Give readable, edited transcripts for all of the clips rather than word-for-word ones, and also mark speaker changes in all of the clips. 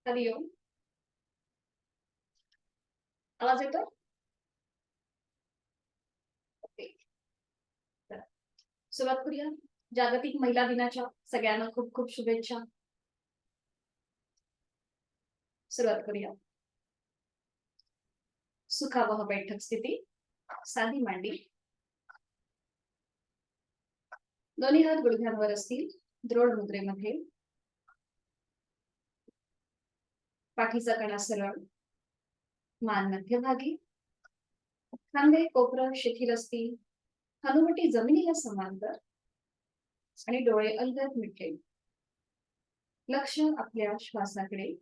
Speaker 1: हरिओम. आवाज येतोय? ओके. चला, सुरुवात करूया. जागतिक महिला दिनाच्या सगळ्यांना खूप खूप शुभेच्छा. सुरुवात करूया. सुखावह बैठक स्थिती. साधी मांडी. दोन्ही हात गुडघ्यांवर असतील. द्रोण मुद्रेमध्ये. पाठीचा कणा सरळ. मान मध्यभागी. खांदे कोपरं शिथिल असतील. हनुवटी जमिनीला समांतर आणि डोळे अलगद मिटले. लक्ष आपल्या श्वासाकडे.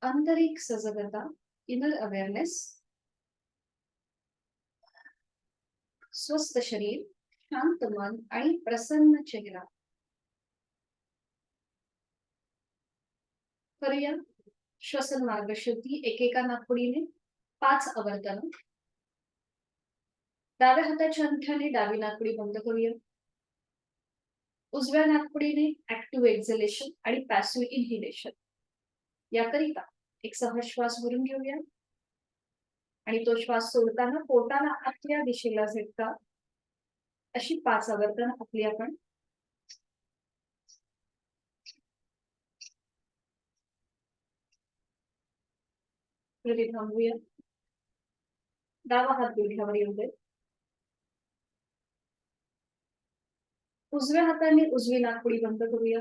Speaker 1: आंतरिक सजगता, इनर अवेअरनेस. स्वस्थ शरीर, शांत मन आणि प्रसन्न चेहरा. करूया श्वसन मार्ग शुद्धी. एकेका नाकपुडीने 5 आवर्तन. डाव्या हाताच्या अंगठ्याने डावी नाकपुडी बंद करूया. उजव्या नाकपुडीने ऍक्टिव्ह एक्झलेशन आणि पॅसिव्ह इन्हिलेशन. याकरिता एक सहज श्वास भरून घेऊया आणि तो श्वास सोडताना पोटाला आतल्या दिशेला झटका. अशी 5 आवर्तन आपली आपण कृती थांबवूया. डावा हात गुडघ्यावर येऊ दे. उजव्या हाताने उजवी नाकपुडी बंद करूया.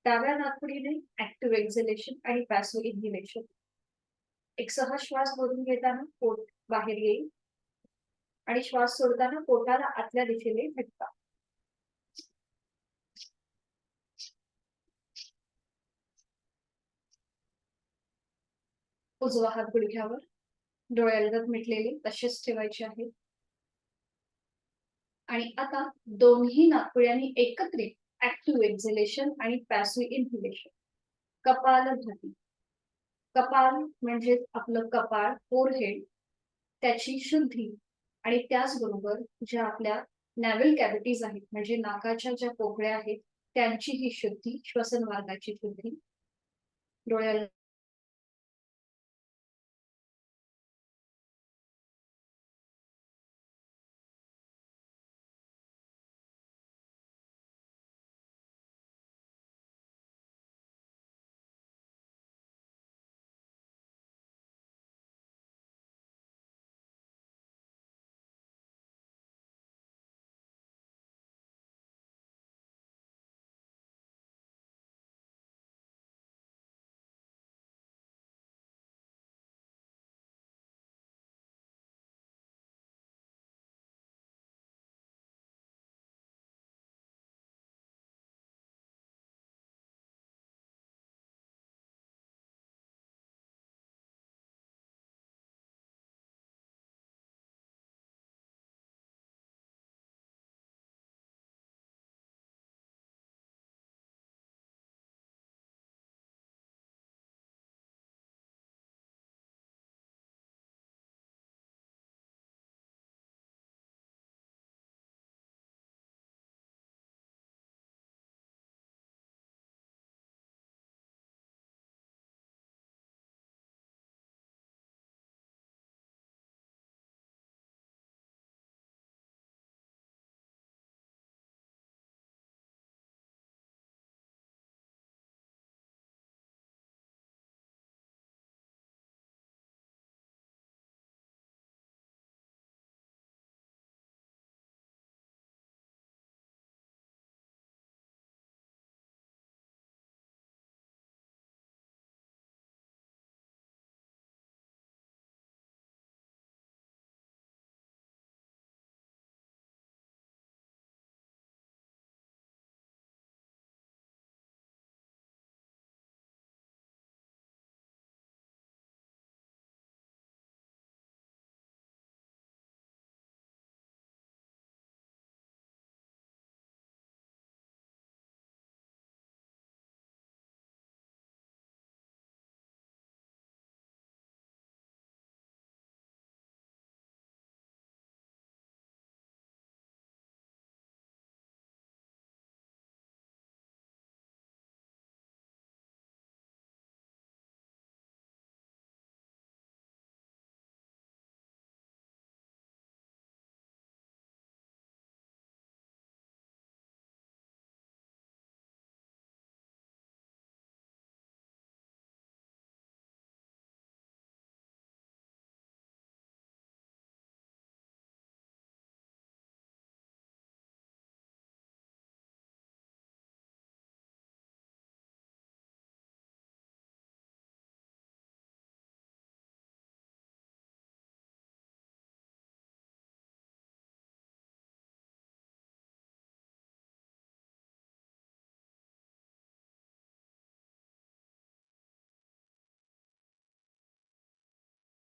Speaker 1: डाव्या नाकपुडीने ऍक्टिव्ह एक्झलेशन आणि पॅसिव्ह इन्हिलेशन. एक सहज श्वास भरून घेताना पोट बाहेर येईल आणि श्वास सोडताना पोटाला आतल्या दिशेने झटका. उजवा हात गुडघ्यावर. डोळे अलगद मिटलेले तसेच ठेवायचे आहेत. आणि आता दोन्ही नाकपुड्यांनी एकत्रित ऍक्टिव्ह एक्झलेशन आणि पॅसिव्ह इन्हिलेशन. कपालभाती. कपाल म्हणजे आपलं कपाळ, फोरहेड, त्याची शुद्धी आणि त्याचबरोबर ज्या आपल्या नॅव्हल कॅव्हिटीज आहेत म्हणजे नाकाच्या ज्या पोकळ्या आहेत त्यांची ही शुद्धी, श्वसन मार्गाची शुद्धी. डोळे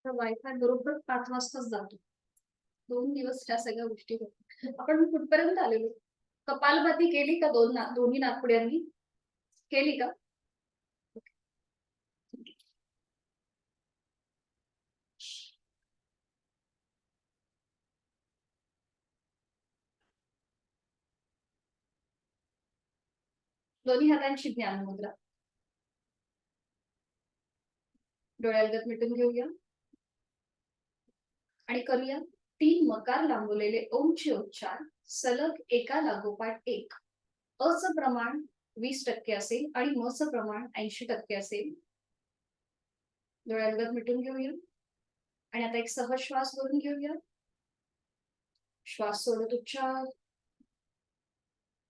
Speaker 1: वायफाय बरोबर 5 वाजताच जातो. 2 दिवस ह्या सगळ्या गोष्टी होतात. आपण कुठपर्यंत आलेलो? कपालभाती केली का दोन्ही नाकपुड्यांनी? केली का? दोन्ही हातांची ध्यान मुद्रा. डोळ्यालगत मिटून घेऊया आणि करूया 3 मकार लांबवलेले ओमचे उच्चार सलग एका लागोपाठ एक. अचं प्रमाण 20% असेल आणि मचं प्रमाण 80% असेल. डोळ्यालगत मिटून घेऊया आणि आता एक सहज श्वास भरून घेऊया. श्वास सोडत उच्चार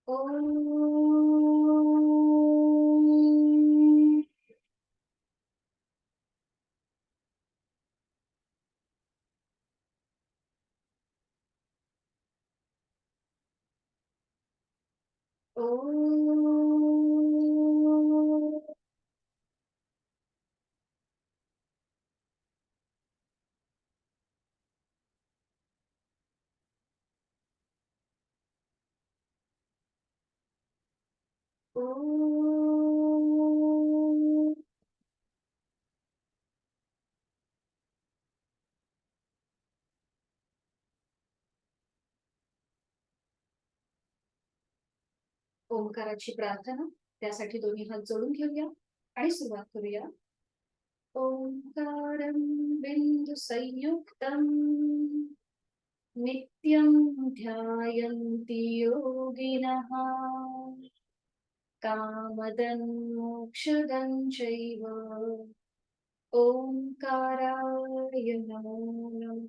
Speaker 1: ओम. ओम. ओम. ओंकाराची प्रार्थना त्यासाठी दोन्ही हात जोडून घेऊया आणि सुरुवात करूया. ओंकारं बिंदु संयुक्तम् नित्यं ध्यायन्ति योगिनः कामदं मोक्षदं चैव ओंकाराय नमो नमः.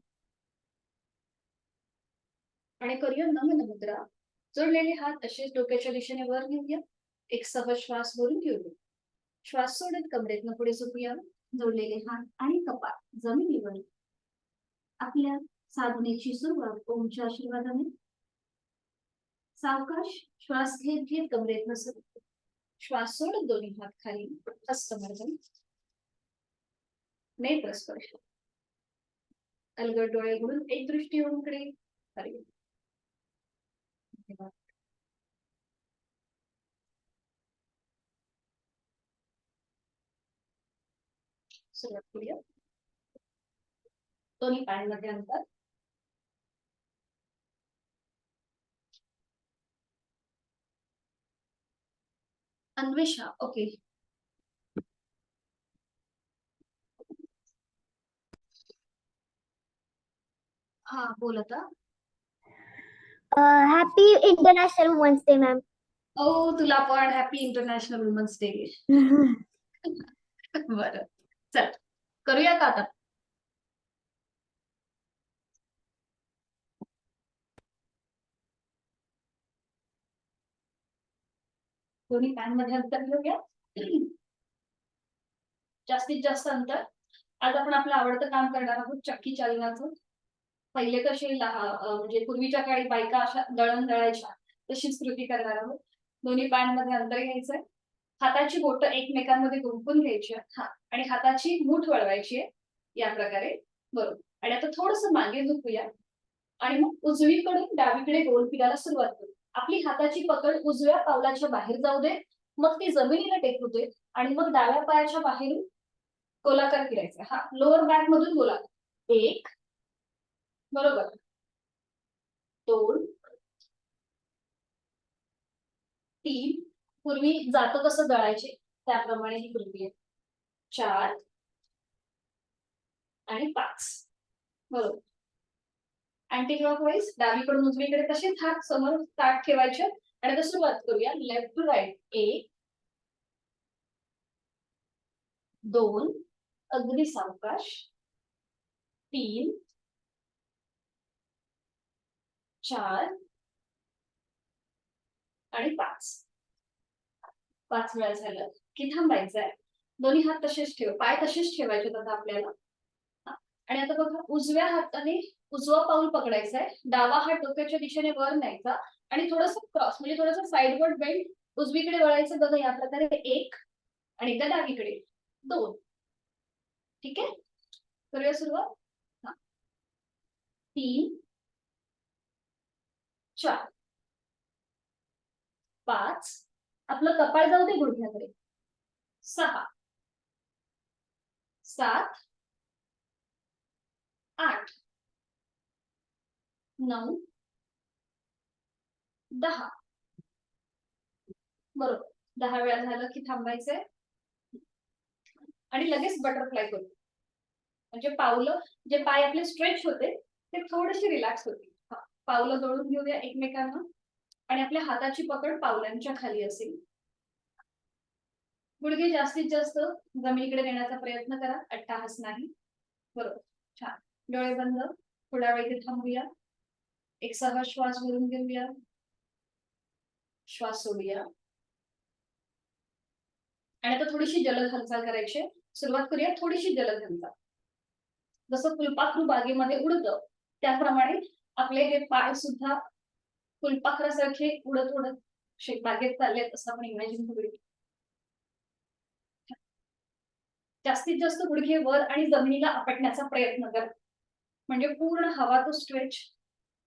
Speaker 1: आणि करूया नमन मुद्रा. जोडलेले हात असेच डोक्याच्या दिशेने वर घेऊया. एक सहज श्वास भरून घेऊया. श्वास सोडत कमरेतनं पुढे झोपूया. जोडलेले हात आणि कपाळ जमिनीवर. आपल्या साधनेची सुरुवात ओमच्या आशीर्वादाने. सावकाश श्वास घेत घेत कमरेतनं सुरू. श्वास सोडत दोन्ही हात खाली. हस्तमर्दन. नेत्र स्पर्श. अलगद डोळे उघडून एक दृष्टी ओमकडे. सुरुवात करूया. दोन्ही पायांमध्ये अंतर. अन्वेषा ओके. हा बोल आता.
Speaker 2: Happy international women's day ma'am.
Speaker 1: ओ तुला पण हॅपी इंटरनॅशनल वुमन्स डे. बरं चल करूया का आता. दोन्ही पॅनमध्ये अंतर घेऊया. जास्तीत जास्त अंतर. आज आपण आपलं आवडतं काम करणार आहोत चक्की चालनाचं. पहिले कसे म्हणजे पूर्वीच्या काळी बायका अशा दळण दळायच्या तशीच कृती करणार आहोत. दोन्ही पायांमध्ये अंतर घ्यायचंय. हाताची बोटं एकमेकांमध्ये गुंफून घ्यायची. हा आणि हाताची मूठ वळवायची आहे या प्रकारे. बरोबर. आणि आता थोडस मागे झुकूया आणि मग उजवीकडून डावीकडे गोल फिरायला सुरुवात करू. आपली हाताची पकड उजव्या पावलाच्या बाहेर जाऊ दे. मग ती जमिनीला टेकू दे आणि मग डाव्या पायाच्या बाहेरून गोलाकार फिरायचा. हा लोअर बॅक मधून गोलाकार. 1 बरोबर. 2 3 पूर्वी जातं कसं दळायचे त्याप्रमाणे ही कृती आहे. 4 आणि 5 बरोबर. अँटी क्लॉकवाईज डावीकडून उजवीकडे तसेच हात समोर ताट ठेवायचे आणि आता सुरुवात करूया. Left to right. 1 2 अगदी सावकाश. 3 4 आणि 5 वेळा झालं की थांबायचंय. दोन्ही हात तसेच ठेव. पाय तसेच ठेवायचे आता आपल्याला. आणि आता बघा उजव्या हाताने उजवं पाऊल पकडायचंय. डावा हात डोक्याच्या दिशेने वर न्यायचा आणि थोडस क्रॉस म्हणजे थोडस साइडवर्ड बेंड उजवीकडे वळायचं. बघा या प्रकारे 1 आणि एकदा डावीकडे 2. ठीक आहे. करूया सुरुवात. 3 4 5 आपलं कपाळ जाऊ दे गुडघ्याकडे. 6 7 8 9 10 बरोबर. 10 वेळा झालं की थांबायचंय आणि लगेच बटरफ्लाय करू. म्हणजे पावलं जे पाय आपले स्ट्रेच होते ते थोडेसे रिलॅक्स होतील. पावलं जोडून घेऊया एकमेकांना आणि आपल्या हाताची पकड पावलांच्या खाली असेल. गुडघे जास्तीत जास्त जमिनीकडे नेण्याचा प्रयत्न करा, अट्टाहास नाही. बरोबर, छान. डोळे बंद, थोडा वेळ इथे थांबूया. एक सहज श्वास भरून घेऊया, श्वास सोडूया आणि आता थोडीशी जलद हालचाल करायची. सुरुवात करूया थोडीशी जलद हालचाल. जसं फुलपाखरू बागेमध्ये उडतं त्याप्रमाणे आपले हे पाय सुद्धा फुलपाखरासारखे उडत उडत बागेत चाललेत असं आपण इमॅजिन करूया. जास्तीत जास्त गुडघे वर आणि जमिनीला आपटण्याचा प्रयत्न करा, म्हणजे पूर्ण हवा तो स्ट्रेच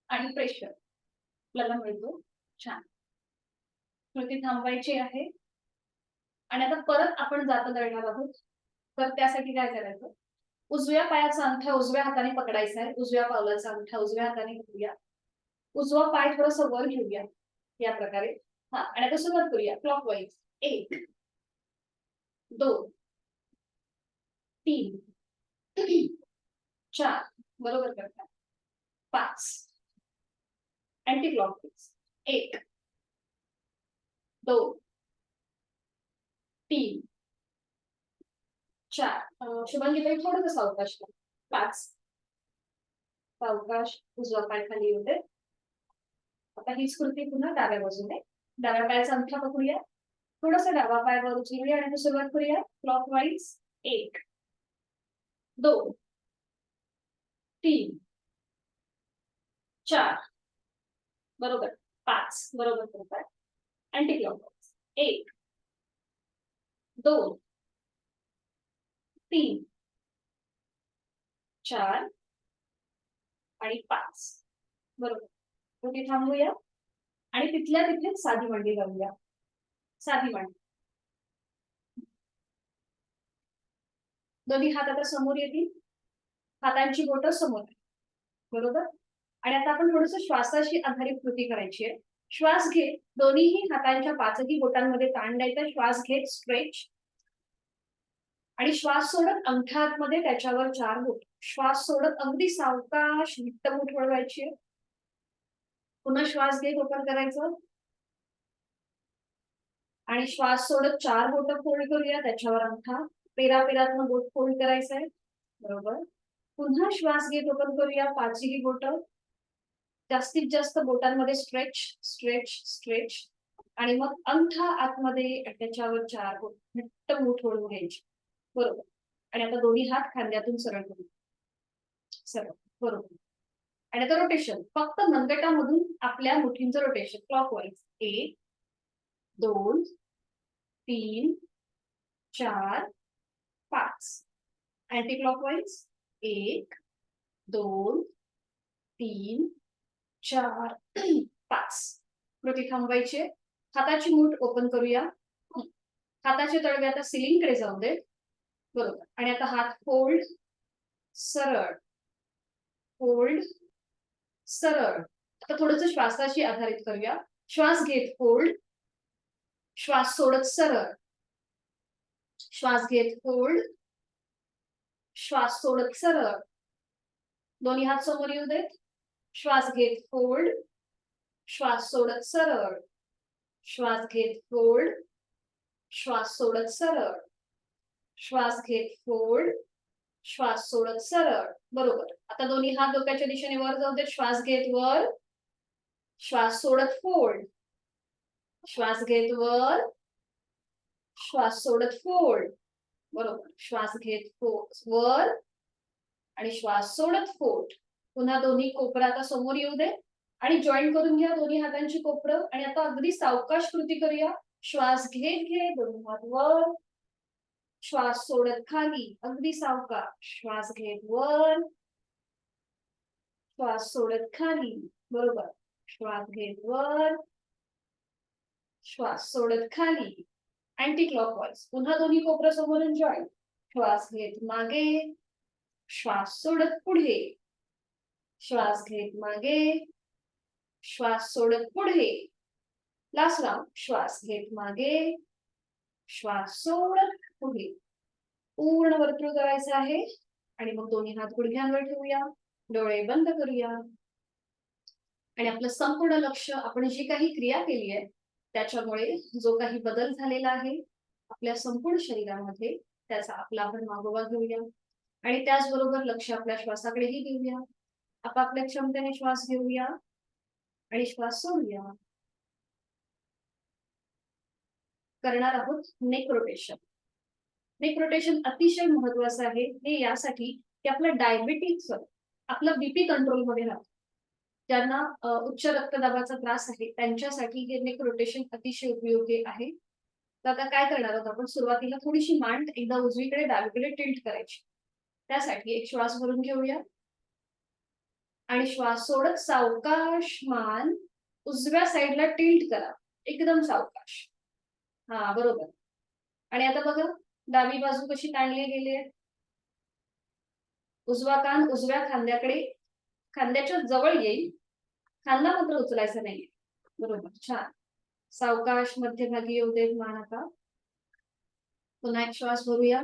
Speaker 1: आणि प्रेशर आपल्याला मिळतो. छान. कृती थांबवायची आहे आणि आता परत आपण जात दळणार आहोत. तर त्यासाठी काय करायचं, उजव्या पायाचा अंगठा उजव्या हाताने पकडायचा आहे, उजव्या पावलाचा अंगठा उजव्या हाताने घेऊया, उजवा पाय थोडासा वर घेऊया या प्रकारे. आणि आता सुरुवात करूया क्लॉकवाईज. 1 2 3 4 बरोबर करता. 5 अँटी क्लॉकवाईज. 1 2 3 4 शुभांगी ताई थोडंसं सावकाश. 5 सावकाश, उजवा पाय खाली येऊ दे. आता हीच कृती पुन्हा डाव्या बाजूने. डाव्या पायाचा अंगठा पकडूया, थोडासा डावा पाय वर उचलूया आणि सुरुवात करूया क्लॉकवाईज. 1 2 3 4 बरोबर. 5 बरोबर करताय. Anti clockwise. 1 2 3 4 आणि 5 बरोबर. कुठे थांबूया आणि तिथल्या तिथे साधी मांडी घालूया. साधी मांडी. दोन्ही हात आता समोर येतील, हातांची बोटं समोर, बरोबर. आणि आता आपण थोडस श्वासाशी आधारित कृती करायची आहे. श्वास घे, दोन्हीही हातांच्या पाचही बोटांमध्ये ताण द्यायचा. श्वास घेत स्ट्रेच आणि श्वास सोडत अंगठा आतमध्ये त्याच्यावर 4 बोट. श्वास सोडत अगदी सावकाश घट्ट मुठ वळवायची आहे. पुन्हा श्वास घेत ओपन करायचं आणि श्वास सोडत 4 बोट फोल्ड करूया, त्याच्यावर अंगठा पेरापेरातनं बोट फोल्ड करायचंय. बरोबर. पुन्हा श्वास घेत ओपन करूया, 5ही बोट. जास्तीत जास्त बोटांमध्ये स्ट्रेच स्ट्रेच स्ट्रेच आणि मग अंगठा आतमध्ये त्याच्यावर 4 बोट घट्ट मुठ वळून घ्यायची. बरोबर. आणि आता दोन्ही हात खांद्यातून सरळ करू. सरळ. बरोबर. आणि आता रोटेशन, फक्त मनगटामधून आपल्या मुठींचं रोटेशन क्लॉकवाईज. 1 2 3 4 5 anti clockwise. 1 2 3 4 5 कृती थांबवायची. हाताची मूठ ओपन करूया. हाताचे तळवे आता सिलिंग कडे जाऊ दे. बरोबर. आणि आता हात फोल्ड, सरळ, फोल्ड, सरळ. आता थोडंसं श्वासाशी आधारित करूया. श्वास घेत फोल्ड, श्वास सोडत सरळ, श्वास घेत फोल्ड, श्वास सोडत सरळ. दोन्ही हात समोर येऊ देत. श्वास घेत फोल्ड, श्वास सोडत सरळ, श्वास घेत फोल्ड, श्वास सोडत सरळ, श्वास घेत फोल्ड, श्वास सोडत सरळ. बरोबर. आता दोन्ही हात डोक्याच्या दिशेने वर जाऊ देत. श्वास घेत वर, श्वास सोडत फोल्ड, श्वास घेत वर, श्वास सोडत फोल्ड. बरोबर. श्वास घेत वर आणि श्वास सोडत फोल्ड. पुन्हा दोन्ही कोपरा आता समोर येऊ दे आणि जॉईन करून घ्या दोन्ही हातांची कोपरं. आणि आता अगदी सावकाश कृती करूया. श्वास घेत घे, दोन्ही हात वर, श्वास सोडत खाली, अगदी सावकाश. श्वास घेत वर, श्वास सोडत खाली. बरोबर. श्वास घेत वर, श्वास सोडत खाली. Anti clockwise. पुन्हा दोन्ही कोपऱ्या समोरून जॉईन. श्वास घेत मागे, श्वास सोडत पुढे. श्वास घेत मागे, श्वास सोडत पुढे. Last round. श्वास घेत मागे, श्वास सोडत पुढे. पूर्ण वर्तुळ करायचं आहे आणि मग दोन्ही हात गुडघ्यांवर ठेवूया, डोळे बंद करूया आणि आपलं संपूर्ण लक्ष आपण जी काही क्रिया केली आहे त्याच्यामुळे जो काही बदल झालेला आहे आपल्या संपूर्ण शरीरामध्ये त्याचा आपला आपण मागोवा घेऊया आणि त्याचबरोबर लक्ष आपल्या श्वासाकडेही देऊया. आपापल्या क्षमतेने श्वास घेऊया आणि श्वास सोडूया. करणार आहोत नेक रोटेशन. नेक रोटेशन अतिशय महत्वाचं आहे. हे यासाठी की आपलं डायबिटीज, आपलं बीपी कंट्रोलमध्ये राहतं. ज्यांना उच्च रक्तदाबाचा त्रास आहे त्यांच्यासाठी हे नेक रोटेशन अतिशय उपयोगी आहे. तर आता काय करणार आहोत आपण, सुरुवातीला थोडीशी मान एकदा उजवीकडे डावीकडे टिल्ट करायची. त्यासाठी एक श्वास भरून घेऊया आणि श्वास सोडत सावकाश मान उजव्या साईडला टिल्ट करा, एकदम सावकाश. हा बरोबर. आणि आता बघा डावी बाजू कशी ताणली गेली आहे. उजवा कान उजव्या खांद्याकडे, खांद्याच्या जवळ येईल, खांदा मात्र उचलायचा नाहीये. बरोबर. छान. सावकाश मध्यभागी येऊ देत मान. आता पुन्हा एक श्वास भरूया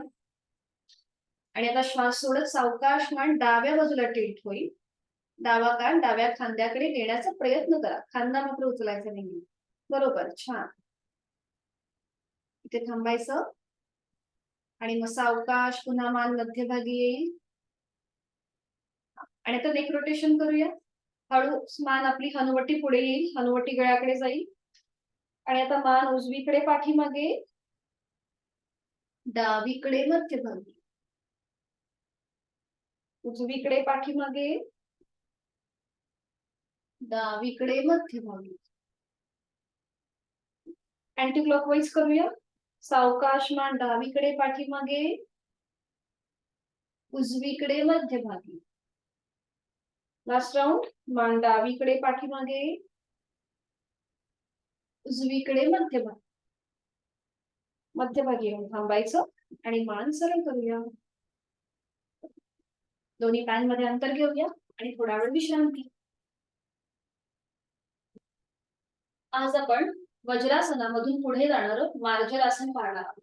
Speaker 1: आणि आता श्वास सोडत सावकाश मान डाव्या बाजूला टिल्ट होईल. डावा कान डाव्या खांद्याकडे नेण्याचा प्रयत्न करा, खांदा मात्र उचलायचा नाही. बरोबर. छान. इथे थांबायचं आणि मग सावकाश पुन्हा मान मध्यभागी येईल आणि आता नेक रोटेशन करूया. हळू मान आपली हनुवटी पुढे येईल, हनुवटी गळ्याकडे जाईल आणि आता मान उजवीकडे पाठीमागे, डावीकडे मध्यभागी. उजवीकडे पाठीमागे, डावीकडे मध्यभागी. अँटी क्लॉकवाईज करूया. सावकाश मान डावीकडे पाठीमागे, उजवीकडे मध्यभागी. Last round. मान डावीकडे पाठीमागे, उजवीकडे मध्यभागी. मध्यभागी येऊन थांबायचं आणि मान सरळ करूया. दोन्ही पॅन मध्ये अंतर घेऊया आणि थोडा वेळ विश्रांती. आज आपण वज्रासनामधून पुढे जाणार मार्जरासन पाहणार आहोत.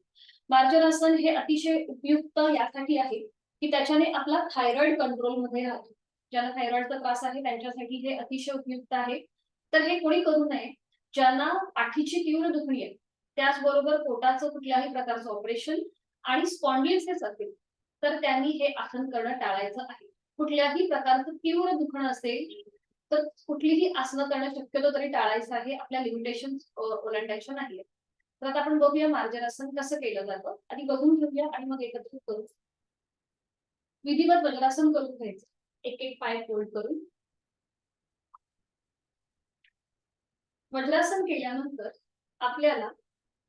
Speaker 1: मार्जरासन हे अतिशय उपयुक्त यासाठी आहे की त्याच्याने आपला थायरॉइड कंट्रोल मध्ये राहतो. ज्यांना थायरॉइडचा त्रास आहे त्यांच्यासाठी हे अतिशय उपयुक्त आहे. तर हे कोणी करू नये ज्यांना पाठीची तीव्र दुखणी आहे, त्याचबरोबर पोटाचं कुठल्याही प्रकारचं ऑपरेशन आणि स्पॉन्डिलिसिस असेल तर त्यांनी हे आसन करणं टाळायचं आहे. कुठल्याही प्रकारचं तीव्र दुखणं असेल तर कुठलीही आसनं करणं शक्यतो तरी टाळायचं आहे, आपल्या लिमिटेशन ओलांडायच्या नाहीये. तर आता आपण बघूया मार्जरासन कसं केलं जातं. आधी बघून घेऊया आणि मग एकत्रित करू. विधिवत वज्रासन करून घ्यायचं, एक एक पाय फोल्ड करून. वज्रासन केल्यानंतर आपल्याला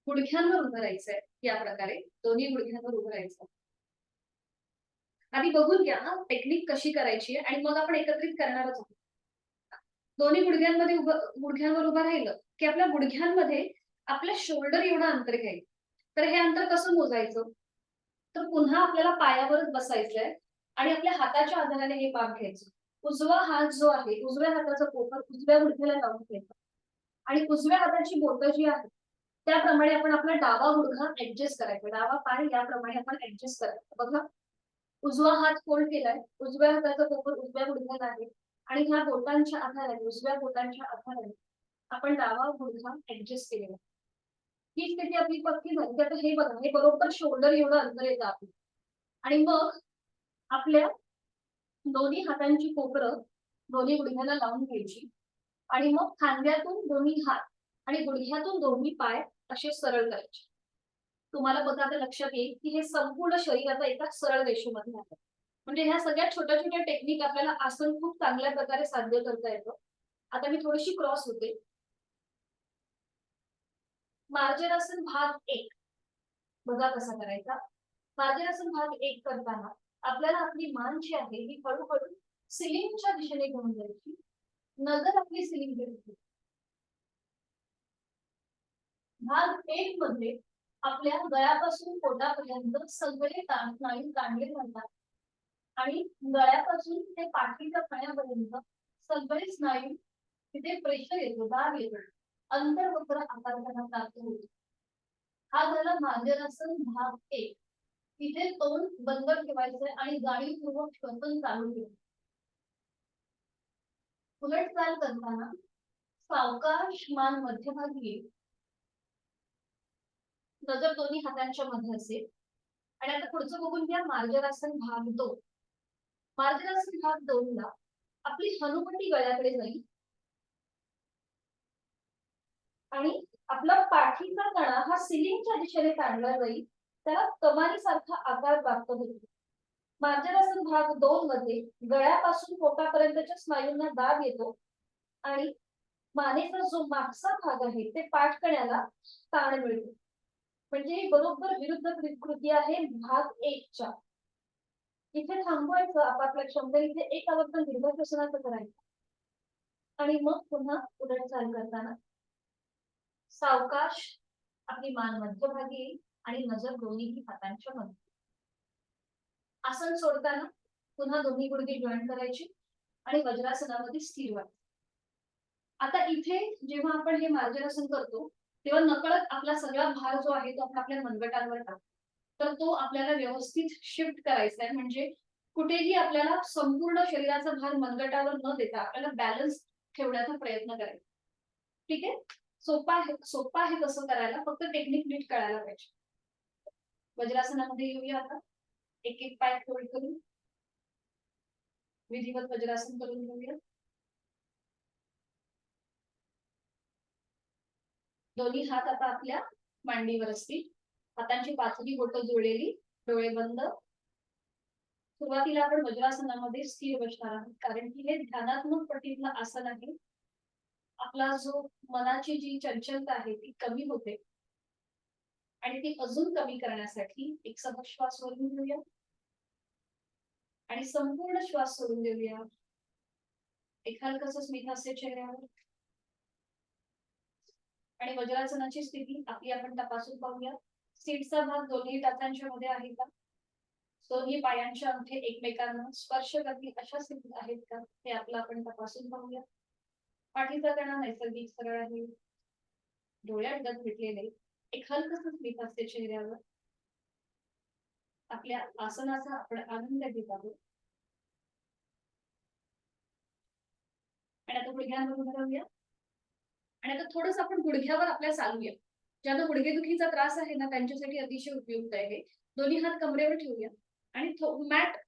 Speaker 1: गुडघ्यांवर उभं राहायचंय. या प्रकारे दोन्ही गुडघ्यांवर उभं राहायचं. आधी बघून घ्या ना टेक्निक कशी करायची आहे आणि मग आपण एकत्रित करणारच आहोत. दोन्ही गुडघ्यांवर उभं राहिलं की आपल्या गुडघ्यांमध्ये आपल्या शोल्डर एवढं अंतर घ्यायचं. तर हे अंतर कसं मोजायचं, तर पुन्हा आपल्याला पायावरच बसायचंय आणि आपल्या हाताच्या आधाराने हे पाप घ्यायचं. उजवा हात जो आहे, उजव्या हाताचा कोपर उजव्या गुडघ्याला लावून घ्यायचा आणि उजव्या हाताची बोटं जी आहेत त्याप्रमाणे आपण आपला डावा गुडघा ऍडजस्ट करायचा, डावा पाय याप्रमाणे आपण ऍडजस्ट करायचा. बघा उजवा हात फोल्ड केलाय, उजव्या हाताचा कोपर उजव्या गुडघ्याला आहे आणि ह्या बोटांच्या आधाराने, उजव्या बोटांच्या आधाराने आपण डावा गुडघा ऍडजस्ट केलेला. ही स्थिती आपली पक्की झाली. आता हे बघा, हे बरोबर शोल्डर एवढं अंतर येतं आपलं आणि मग आपल्या दोन्ही हातांची कोपरं दोन्ही गुडघ्याला लावून घ्यायची आणि मग खांद्यातून दोन्ही हात आणि गुडघ्यातून दोन्ही पाय असे सरळ करायचे. तुम्हाला बघा आता लक्षात येईल की हे संपूर्ण शरीराचा एका सरळ रेषेमध्ये आहे. म्हणजे ह्या सगळ्या छोट्या छोट्या टेक्निक आपल्याला आसन खूप चांगल्या प्रकारे साध्य करता येतं. आता मी थोडीशी क्रॉस होते. मार्जरासन भाग 1 बघा कसा करायचा. मार्जरासन भाग 1 करताना आपल्याला आपली मान जी आहे ही हळूहळू सिलिंगच्या दिशेने घेऊन जायची. नजर आपली सिलिंग कडे. भाग 1 मध्ये आपल्या गळ्यापासून पोटापर्यंत सगळे स्नायू ताणले जातात आणि गळ्यापासून ते पाठीच्या कण्यापर्यंत सगळे स्नायू तिथे प्रेशर येतो, दाब येतो, अंतर्वक्र आकार त्यांना प्राप्त होतो. हा झाला मार्जरासन भाग 1. तिथे तोंड बंद ठेवायचं आणि जाणीवपूर्वक श्वसन चालू ठेवायचं. उलट चाल करताना सावकाश मान मध्यभागी येईल, नजर दोन्ही हातांच्या मध्ये असेल. आणि आता पुढचं बघून घ्या मार्जरासन भाग 2. मार्जरासन भाग 2 ला आपली हनुवटी गळ्याकडे जाईल आणि आपला पाठीचा कणा हा सिलिंगच्या दिशेने ताणला जाईल, त्याला कमानीसारखा आकार प्राप्त होईल. मार्जरासन भाग 2 मध्ये गळ्यापासून पोटापर्यंतच्या स्नायूंना दाब येतो आणि मानेचा जो मागचा भाग आहे ते पाठकण्याला ताण मिळतो. म्हणजे बरोबर विरुद्ध कृती आहे भाग 1 च्या. इथे थांबवायचं आपापल्या क्षमतेने, इथे एक आवर्तन दीर्घश्वसनाचं करायचं आणि मग पुन्हा उलट चाल करताना सावकाश आपली मान मध्यभागी येईल आणि नजर दोन्ही हातांच्या मध्ये. आसन सोडताना पुन्हा दोन्ही गुडघे जॉईंट करायचे आणि वज्रासनामध्ये स्थिर व्हायचे. आता इथे जेव्हा आपण हे मार्जरासन करतो तेव्हा नकळत आपला सगळा भार जो आहे तो आपण आपल्या मनगटांवर टाकतो. तर तो आपल्याला व्यवस्थित शिफ्ट करायचा आहे. म्हणजे कुठेही आपल्याला संपूर्ण शरीराचा भार मनगटावर न देता आपल्याला बॅलन्स ठेवण्याचा प्रयत्न करायचा. ठीक आहे, सोपा आहे तसं करायला, फक्त टेक्निक नीट कळायला पाहिजे. वज्रासनामध्ये येऊया आता. एक एक पाय फोल्ड करून विधिवत वज्रासन करून घेऊया. दोन्ही हात आता आपल्या मांडीवर असतील, हातांची पाचवी बोटं जोडलेली, डोळे बंद. सुरुवातीला आपण वज्रासनामध्ये स्थिर बसणार आहोत, कारण की हे ध्यानात्मक पटीतलं आसन आहे. आपला जो मनाची जी चंचलता आहे ती कमी होते आणि ती अजून कमी करण्यासाठी एक सहज श्वास वरून घेऊया आणि संपूर्ण श्वास सोडून देऊया. एक हलकसं स्मितहास्य चेहऱ्यावर आणि वज्रासनाची स्थिती आपली आपण तपासून पाहूया. सीटचा भाग दोन्ही टाचांच्या मध्ये आहे का? दोन्ही पायांचे अंगठे एकमेकांना स्पर्श करतील अशा स्थितीत आहेत का हे आपलं आपण तपासून पाहूया. पाठीचा कणा नैसर्गिक सरळ आहे, डोळ्यात डग मिटलेले, एक हलकसं स्मितहास्य चेहऱ्यावर. आपल्या आसनाचा आपण आनंद घेत आहोत आणि आता गुडघ्यांवर उभं राहूया आणि आता थोडस आपण गुडघ्यावर आपल्या चालूया. ज्यांना गुडघेदुखीचा त्रास आहे ना त्यांच्यासाठी अतिशय उपयुक्त आहे. दोन्ही हात कमरेवर ठेवूया आणि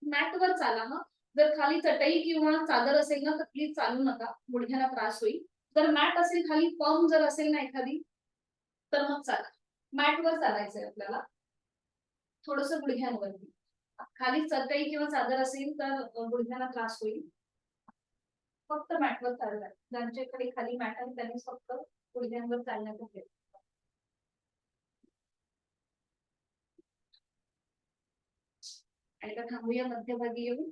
Speaker 1: मॅटवर चाला. मग जर खाली चटई किंवा चादर असेल ना तर प्लीज चालू नका, गुडघ्याला त्रास होईल. जर मॅट असेल खाली, फॉर्म जर असेल ना एखादी तर मग चाला. मॅटवर चालायचंय आपल्याला, थोडस गुडघ्यांवरती. खाली चटई किंवा चादर असेल तर गुडघ्याला त्रास होईल. फक्त मॅटवर चाललाय. ज्यांच्याकडे खाली मॅट आहे त्यांनी फक्त गुडघ्यांवर चालण्याचा प्रयत्न. आणि थांबूया मध्यभागी येऊन.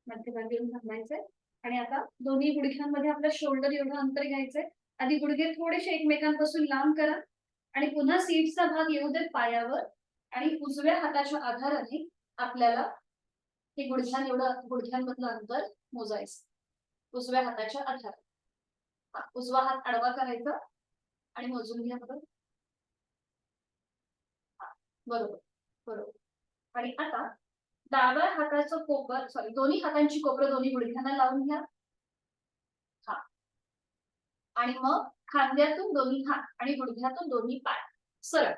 Speaker 1: मध्यभागी येऊन थांबायचंय आणि आता दोन्ही गुडघ्यांमध्ये आपलं शोल्डर एवढं अंतर घ्यायचंय. आधी गुडघे थोडेसे एकमेकांपासून लांब करा आणि पुन्हा सीटचा भाग येऊ देत पायावर आणि उजव्या हाताच्या आधाराने आपल्याला हे गुडघ्यांमधलं अंतर मोजायचं. उजव्या हाताच्या आधाराने उजवा हात आडवा करायचा आणि मोजून घ्या. बरोबर बरोबर. आणि आता डाव्या हाताचं कोपर दोन्ही हातांची कोपर दोन्ही गुडघ्यांना लावून घ्या. हा, आणि मग खांद्यातून दोन्ही हात आणि गुडघ्यातून दोन्ही पाय सरळ.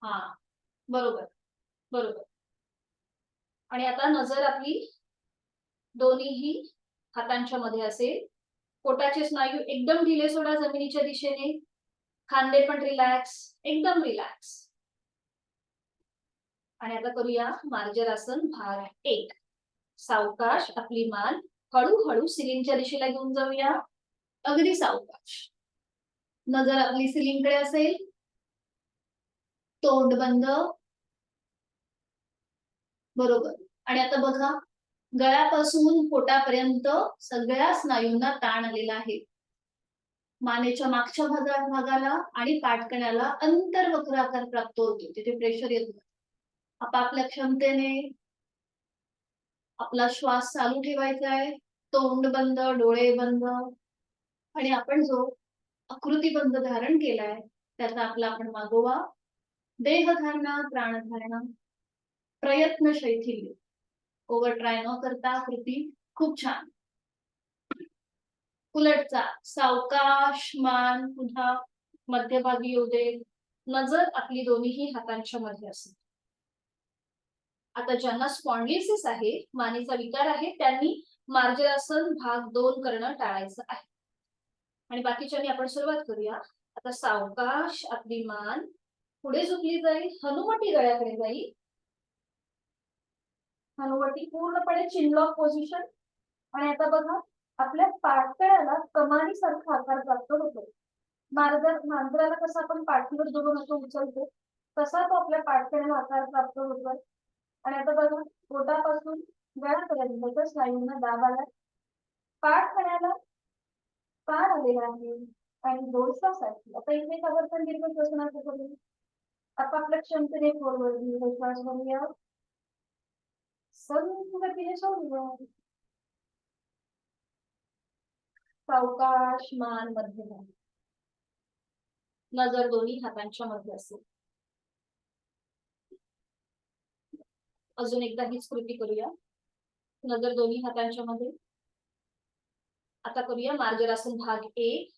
Speaker 1: हा, बरोबर बरोबर. आणि आता नजर आपली दोन्हीही हातांच्या मध्ये असेल. पोटाचे स्नायू एकदम ढिले सोडा जमिनीच्या दिशेने. खांदे पण रिलॅक्स, एकदम रिलॅक्स. आणि आता करूया मार्जरासन भाग 1. सावकाश आपली मान हळूहळू सिलिंगच्या दिशेला घेऊन जाऊया, अगदी सावकाश. नजर आपली सिलिंगकडे असेल. तोंड बंद. बरोबर. आणि आता बघा, गळ्यापासून पोटापर्यंत सगळ्या स्नायूंना ताण आलेला आहे. मानेच्या मागच्या भागाला आणि पाठकण्याला अंतर्वक्र आकार प्राप्त होतो, तिथे प्रेशर येतो. आपापल्या क्षमतेने आपला श्वास चालू ठेवायचा आहे. तोंड बंद, डोळे बंद. आणि आपण जो आकृतीबंध धारण केलाय त्याचा आपला आपण मागोवा. देहधारणा, प्राणधारणा, प्रयत्न शैथिल्य, ओव्हर ट्राय न करता कृती खूप छान. उलटचा सावकाश, मान पुन्हा मध्यभागी येऊ दे. नजर आपली दोन्ही हातांच्या मध्ये असेल. आता ज्यांना स्पॉन्डिलिसिस आहे, मानेचा विकार आहे, त्यांनी मार्जरासन भाग 2 करणं टाळायचं आहे. आणि बाकीच्यांनी आपण सुरुवात करूया. आता सावकाश आपली मान पुढे झुकली जाईल, हनुवटी गळ्याकडे जाईल. हनुवटी पूर्णपणे चिनलॉक पोझिशन. आणि आता बघा, आपल्या पाठकळ्याला कमानीसारखा आकार प्राप्त होतो. मांजराला कसं आपण पाठीवर धरून असं उचलतो, तसा तो आपल्या पाठकळ्याला आकार प्राप्त होतोय. आणि आता बघा, पोटापासून गळ्यापर्यंत स्नायूंना दाब आला. पाठकळ्याला ताण आलेला आहे आणि दोषासाठी आता इथे आवर्तन दीर्घ श्वसनाचं करू. आपापल्या क्षमतेने खोलवर दीर्घ श्वास घेऊया. गतीने सोडूया. सावकाश मान मध्ये, नजर दोन्ही हातांच्या मध्ये असेल. अजून एकदा हीच कृती करूया. नजर दोन्ही हातांच्या मध्ये. आता करूया मार्जरासन भाग 1.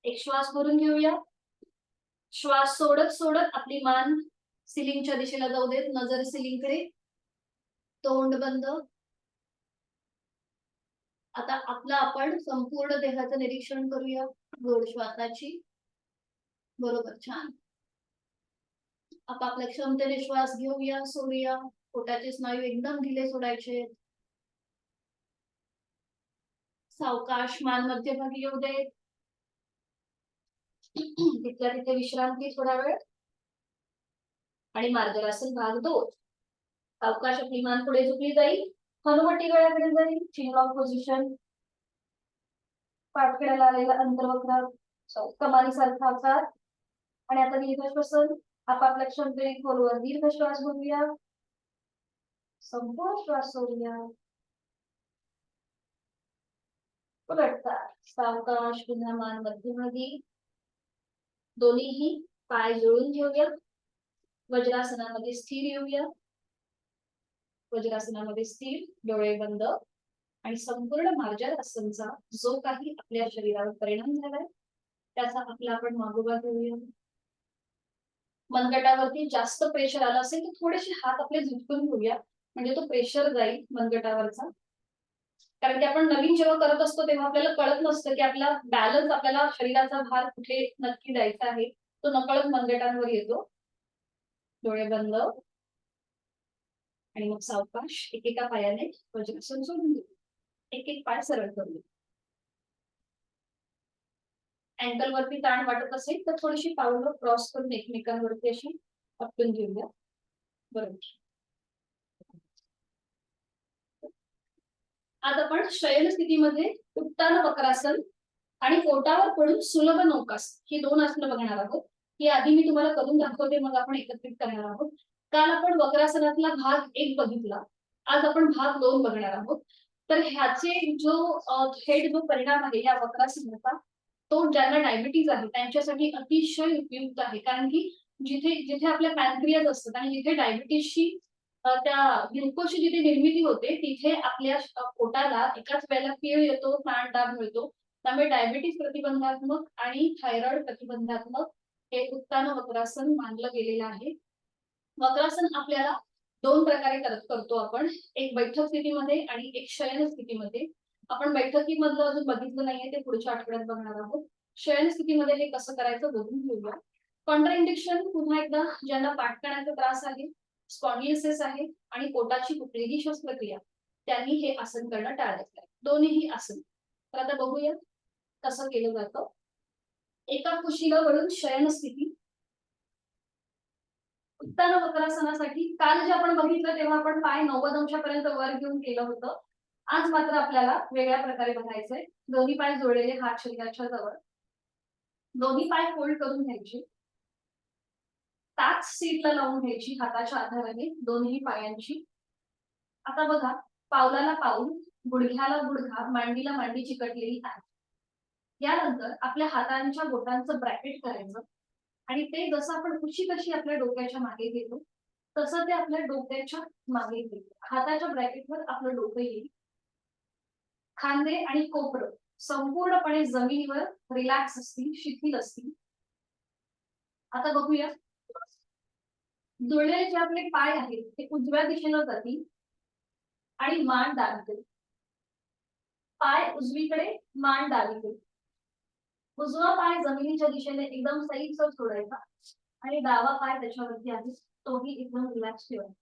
Speaker 1: एक श्वास भरून घेऊया. श्वास सोडत सोडत आपली मान सिलिंगच्या दिशेला जाऊ देत. नजर सिलिंगकडे, तोंड बंद. आता आपला आपण संपूर्ण देहाचं निरीक्षण करूया गोड श्वासाची. बरोबर, छान. आपापल्या क्षमतेने श्वास घेऊया, सोडूया. पोटाचे स्नायू एकदम ढिले सोडायचे. सावकाश मान मध्यभागी येऊ दे. तिथल्या तिथे विश्रांती थोडा वेळ. आणि मार्जरासन भाग 2. सावकाश आपली मान पुढे झुकली जाईल, हनुवटी गळ्याकडे जाईल, चिनलॉक पोझिशन. पाठकड्याला आलेला अंतर्वक्र कमानीसारखा आकार. आणि आता दीर्घ श्वसन. आपापल्या क्षमतेने खोलवर दीर्घ श्वास घेऊया, संपूर्ण श्वास सोडूया. उलटता सावकाश पुन्हा मान मध्यभागी. दोन्हीही पाय जुळून घेऊया. वज्रासनामध्ये स्थिर येऊया. वज्रासनामध्ये स्थिर, डोळे बंद. आणि संपूर्ण मार्जरासनचा जो काही आपल्या शरीरावर परिणाम झालाय त्याचा आपला आपण मागोवा घेऊया. मनगटावरती जास्त प्रेशर आलं असेल तर थोडेसे हात आपले झुकून घेऊया, म्हणजे तो प्रेशर जाईल मनगटावरचा. कारण की आपण नवीन जेव्हा करत असतो तेव्हा आपल्याला कळत नसतं की आपला बॅलन्स, आपल्याला शरीराचा भार कुठे नक्की द्यायचा आहे, तो नकळत मनगटांवर येतो. डोळे बंद. आणि मग सावकाश एकेका पायाने वज्रासन सोडून घेऊ. एक एक पाय सरळ करूया. अँकल वरती ताण वाटत असेल तर थोडीशी पावलं क्रॉस करून एकमेकांवरती अशी आपटून घेऊया. बरोबर. आज आपण शयन स्थितीमध्ये उत्तान वक्रासन आणि पोटावर पडून सुलभ नौकासन ही 2 आसनं बघणार आहोत. ही आधी मी तुम्हाला करून दाखवते, मग आपण एकत्रित करणार आहोत. काल आपण वक्रासनातला भाग 1 बघितला, आज आपण भाग 2 बघणार आहोत. तर ह्याचे जो थेट जो परिणाम आहे या वक्रासनाचा, तो ज्यांना डायबिटीज आहे त्यांच्यासाठी अतिशय उपयुक्त आहे. कारण की जिथे जिथे आपल्या पॅनक्रियाज असतात आणि जिथे डायबिटीजची त्या ग्लुकोजची जिथे निर्मिती होते तिथे आपल्या पोटाला एकाच वेळेला कीळ येतो, ताण दाब मिळतो. त्यामुळे डायबिटीज प्रतिबंधात्मक आणि थायरॉइड प्रतिबंधात्मक हे उत्तान वक्रासन मानलं गेलेलं आहे. वक्रासन आपल्याला 2 प्रकारे करतो आपण, एक बैठक स्थितीमध्ये आणि एक शयन स्थितीमध्ये. आपण बैठकीमधलं अजून बघितलं नाहीये, ते पुढच्या आठवड्यात बघणार आहोत. शयन स्थितीमध्ये हे कसं करायचं बघून घेऊया. कॉन्ट्राइंडिकेशन पुन्हा एकदा, ज्यांना पाठकण्याचा त्रास आहे, स्पॉन्डिलिसिस आहे आणि पोटाची कुठलीही शस्त्रक्रिया, त्यांनी हे आसन करणं टाळायचं आहे. दोन्हीही आसन. तर आता बघूया कसं केलं जातं. एका कुशीला वळून शयन स्थिती. उत्तान वक्रासनासाठी काल जे आपण बघितलं तेव्हा आपण पाय 90 अंशापर्यंत वर घेऊन केलं होतं. आज मात्र आपल्याला वेगळ्या प्रकारे बघायचंय. दोन्ही पाय जोडलेले हात शरीराच्या जवळ, दोन्ही पाय फोल्ड करून घ्यायचे, टाच सीटला लावून घ्यायची हाताच्या आधाराने दोन्ही पायांची. आता बघा, पावलाला पाऊल, गुडघ्याला गुडघा, मांडीला मांडी चिकटलेली आहे. यानंतर आपल्या हातांच्या बोटांचं ब्रॅकेट करायचं आणि ते जसं आपण उशी कशी आपल्या डोक्याच्या मागे घेतो तसं ते आपल्या डोक्याच्या मागे घेतो. हाताच्या ब्रॅकेटवर आपलं डोकं येईल. खांदे आणि कोपरं संपूर्णपणे जमिनीवर रिलॅक्स असतील, शिथिल असतील. आता बघूया, जुळलेले जे आपले पाय आहेत ते उजव्या दिशेला जातील आणि मान डावीकडे. पाय उजवीकडे, मान डावीकडे. उजवा पाय जमिनीच्या दिशेने एकदम सैलसर सोडायचा आणि डावा पाय त्याच्यावरती आहे तोही एकदम रिलॅक्स ठेवायचा.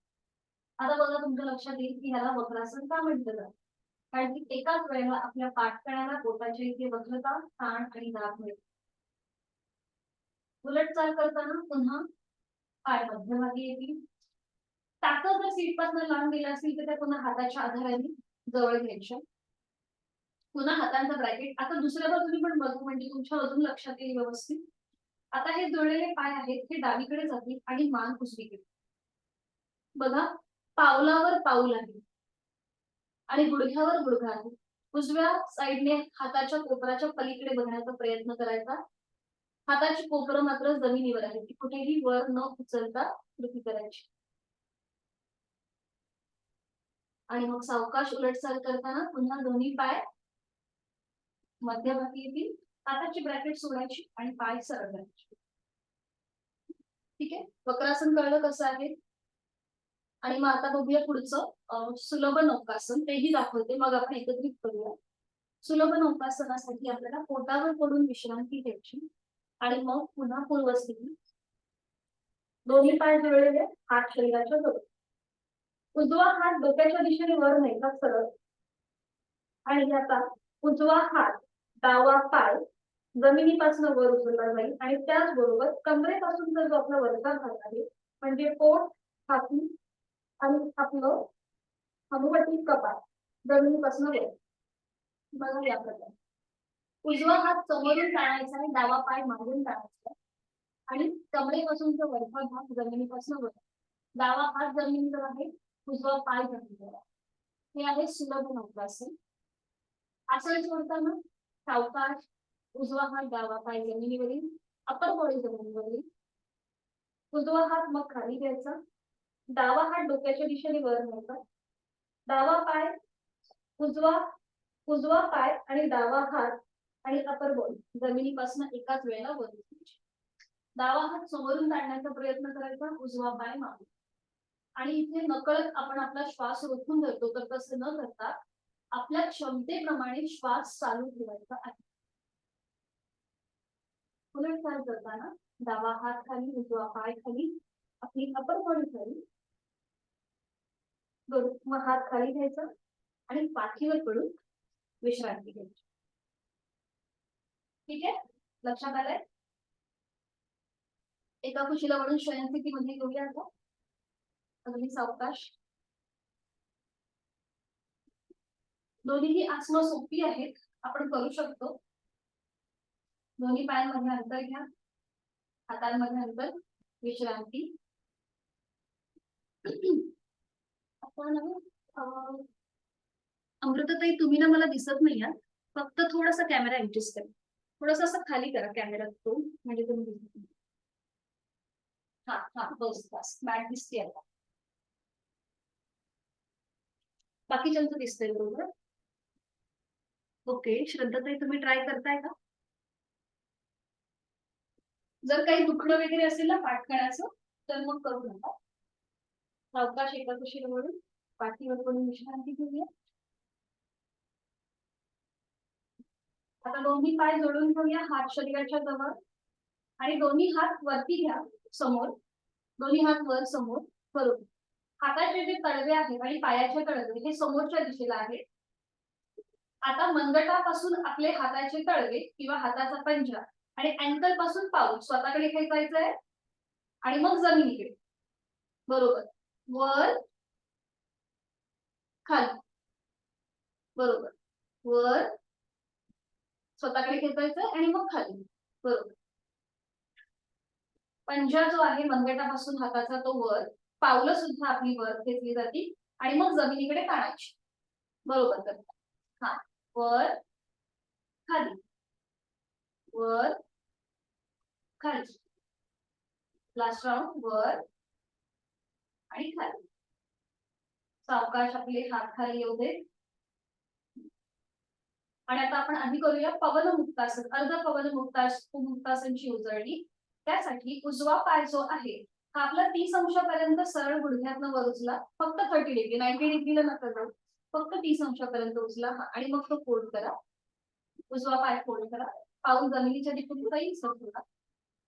Speaker 1: आता बघा, तुमच्या लक्षात येईल की ह्याला वक्रासन का म्हटलं जातं. कारण की एकाच वेळेला आपल्या पाठकण्याला बोटाच्या इथे वक्रता, ताण आणि दाब मिळतो. उलट चाल करताना पुन्हा पाय मध्यभागी येतील. टाकं जर सीटपासून लांब गेल्या असतील तर त्या पुन्हा हाताच्या आधाराने जवळ घ्यायच्या. पुन्हा हातांचा ब्रॅकेट. आता दुसऱ्या बाजूने पण बघू म्हणजे तुमच्या अजून लक्षात येईल व्यवस्थित. आता हे जुळलेले पाय आहेत हे डावीकडे जातील आणि मान उजवीकडे. बघा, पावलावर पाऊल आहे आणि गुडघ्यावर गुडघा आहे. उजव्या साईडने हाताच्या कोपराच्या पलीकडे बघण्याचा प्रयत्न करायचा. हाताची कोपरं मात्र जमिनीवर आहे, ती कुठेही वर न उचलता कृती करायची. आणि मग सावकाश उलटचाल करताना पुन्हा दोन्ही पाय मध्यभागी येतील. हाताची ब्रॅकेट सोडायची आणि पाय सरळ करायचे. ठीक आहे, वक्रासन कळलं कसं आहे. आणि मग आता बघूया पुढचं सुलभ नौकासन. तेही दाखवते, मग आपण एकत्रित करूया. सुलभ नौकासनासाठी आपल्याला पोटावर पडून विश्रांती घ्यायची आणि मग पुन्हा पूर्वस्थिती. दोन्ही पाय जुळलेले, हात शरीराच्या जवळ. उजवा हात डोक्याच्या दिशेने वर न्यायचा सरळ आणि आता उजवा हात, डावा पाय जमिनीपासून वर उचलला जाईल आणि त्याचबरोबर कमरेपासून जो आपला वरचा भाग आहे म्हणजे पोट, छाती आणि आपलं हनुवटी कपाळ जमिनीपासून वर. बघा या प्रकारे उजवा हात समोरून टाळायचा आणि डावा पाय मागून टाळायचा आणि कमरेपासूनचा वरचा भाग जमिनीपासून वर. डावा हात जमिनीवर आहे, उजवा पाय जमिनीवर. हे आहे सुलभ नौकासन. आसन सोडताना सावकाश उजवा हात, डावा पाय जमिनीवरील, अपर बॉडी जमिनीवरील. उजवा हात मग खाली घ्यायचा, डावा हात डोक्याच्या दिशेने वर न्यायचा. डावा पाय, उजवा पाय आणि डावा हात आणि अपर बॉडी जमिनीपासून एकाच वेळेला वर घ्यायची. डावा हात समोरून काढण्याचा प्रयत्न करायचा, उजवा पाय मागे. आणि इथे नकळत आपण आपला श्वास रोखून धरतो, तर तसं न करता आपल्या क्षमतेप्रमाणे श्वास चालू ठेवायचा आहे. उलट चाल करताना डावा हात खाली, उजवा पाय खाली, आपली अपर बॉडी खाली. मग हात खाली घ्यायचा आणि पाठीवर पडून विश्रांती घ्यायची. ठीक आहे, लक्षात आलंय. एका कुशीला वळून शयनस्थितीमध्ये घेऊया आता. अगदी सावकाश. दोन्ही आसनं सोपी आहेत, आपण करू शकतो. दोन्ही पायांमध्ये अंतर घ्या, हातांमध्ये अंतर, विश्रांती. आपण अमृताताई, तुम्ही ना मला दिसत नाही आहात, फक्त थोडासा कॅमेरा ऍडजस्ट करा. थोडासा असं खाली करा कॅमेरा, तो म्हणजे तुम्ही दिसत नाही. हा हा, बस बस, बॅट दिसते आता. बाकीच्यांचं दिसतंय बरोबर. ओके, श्रद्धाताई तुम्ही ट्राय करताय का? जर काही दुखणं वगैरे असेल ना पाठकण्याचं तर मग करू नका. सावकाश एका कुशीला वळून पाठीवर पडून विश्रांती घेऊया. आता दोन्ही पाय जोडून घेऊया, हात शरीराच्या जवळ आणि दोन्ही हात वरती घ्या समोर. दोन्ही हात वर समोर करून हाताचे जे तळवे आहेत आणि पायाचे तळवे हे समोरच्या दिशेला आहेत. आता मनगटापासून आपले हाताचे तळवे किंवा हाताचा पंजा आणि अँकल पासून पाऊल स्वतःकडे खेचायचं आहे आणि मग जमिनीकडे. बरोबर. वर खाली. बरोबर. वर स्वतःकडे खेचायचं आणि मग खाली. बरोबर. पंजा जो आहे मनगटापासून हाताचा तो वर, पावलं सुद्धा आपली वर खेचली जातील आणि मग जमिनीकडे ताणायची. बरोबर करता. हा. वर खाली. वर खाली. लास्ट राऊंड वर आणि खाली. सावकाश आपले हात खाली येऊ दे. आणि आता आपण आधी करूया पवन मुक्तासन. अर्ध पवन मुक्तासनची उजळणी. त्यासाठी उजवा पाय जो आहे हा आपला 30 अंशापर्यंत सरळ गुडघ्यातनं वर उचला. फक्त 30 डिग्री, 90 डिग्रीला नका जाऊ. फक्त 30 अंशापर्यंत उचला आणि मग तो फोल्ड करा. उजवा पाय फोल्ड करा. पाऊल जमिनीच्या दिशेने सैल सोडा.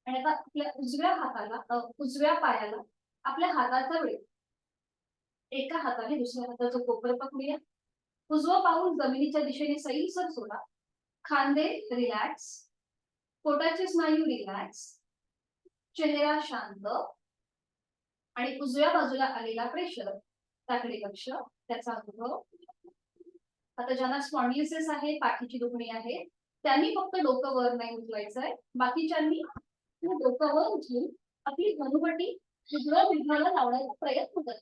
Speaker 1: आणि आता आपल्या उजव्या हाताला उजव्या पायाला आपल्या हाताचा वेळ एका हाताने दुसऱ्या हाताचं कोपर पकडूया. उजवं पाऊल जमिनीच्या दिशेने सैलसर सोडा. खांदे रिलॅक्स. पोटाचे स्नायू रिलॅक्स. चेहरा शांत आणि उजव्या बाजूला आलेला प्रेशर त्याकडे लक्ष, त्याचा अनुभव. आता ज्यांना स्पॉन्डिलिसिस आहे, पाठीची दुखणी आहे, त्यांनी फक्त डोकं वर नाही उचलायचंय. बाकीच्यांनी डोकं वर उचलून आपली धनुपटी उजव्या विभागाला लावण्याचा प्रयत्न करा.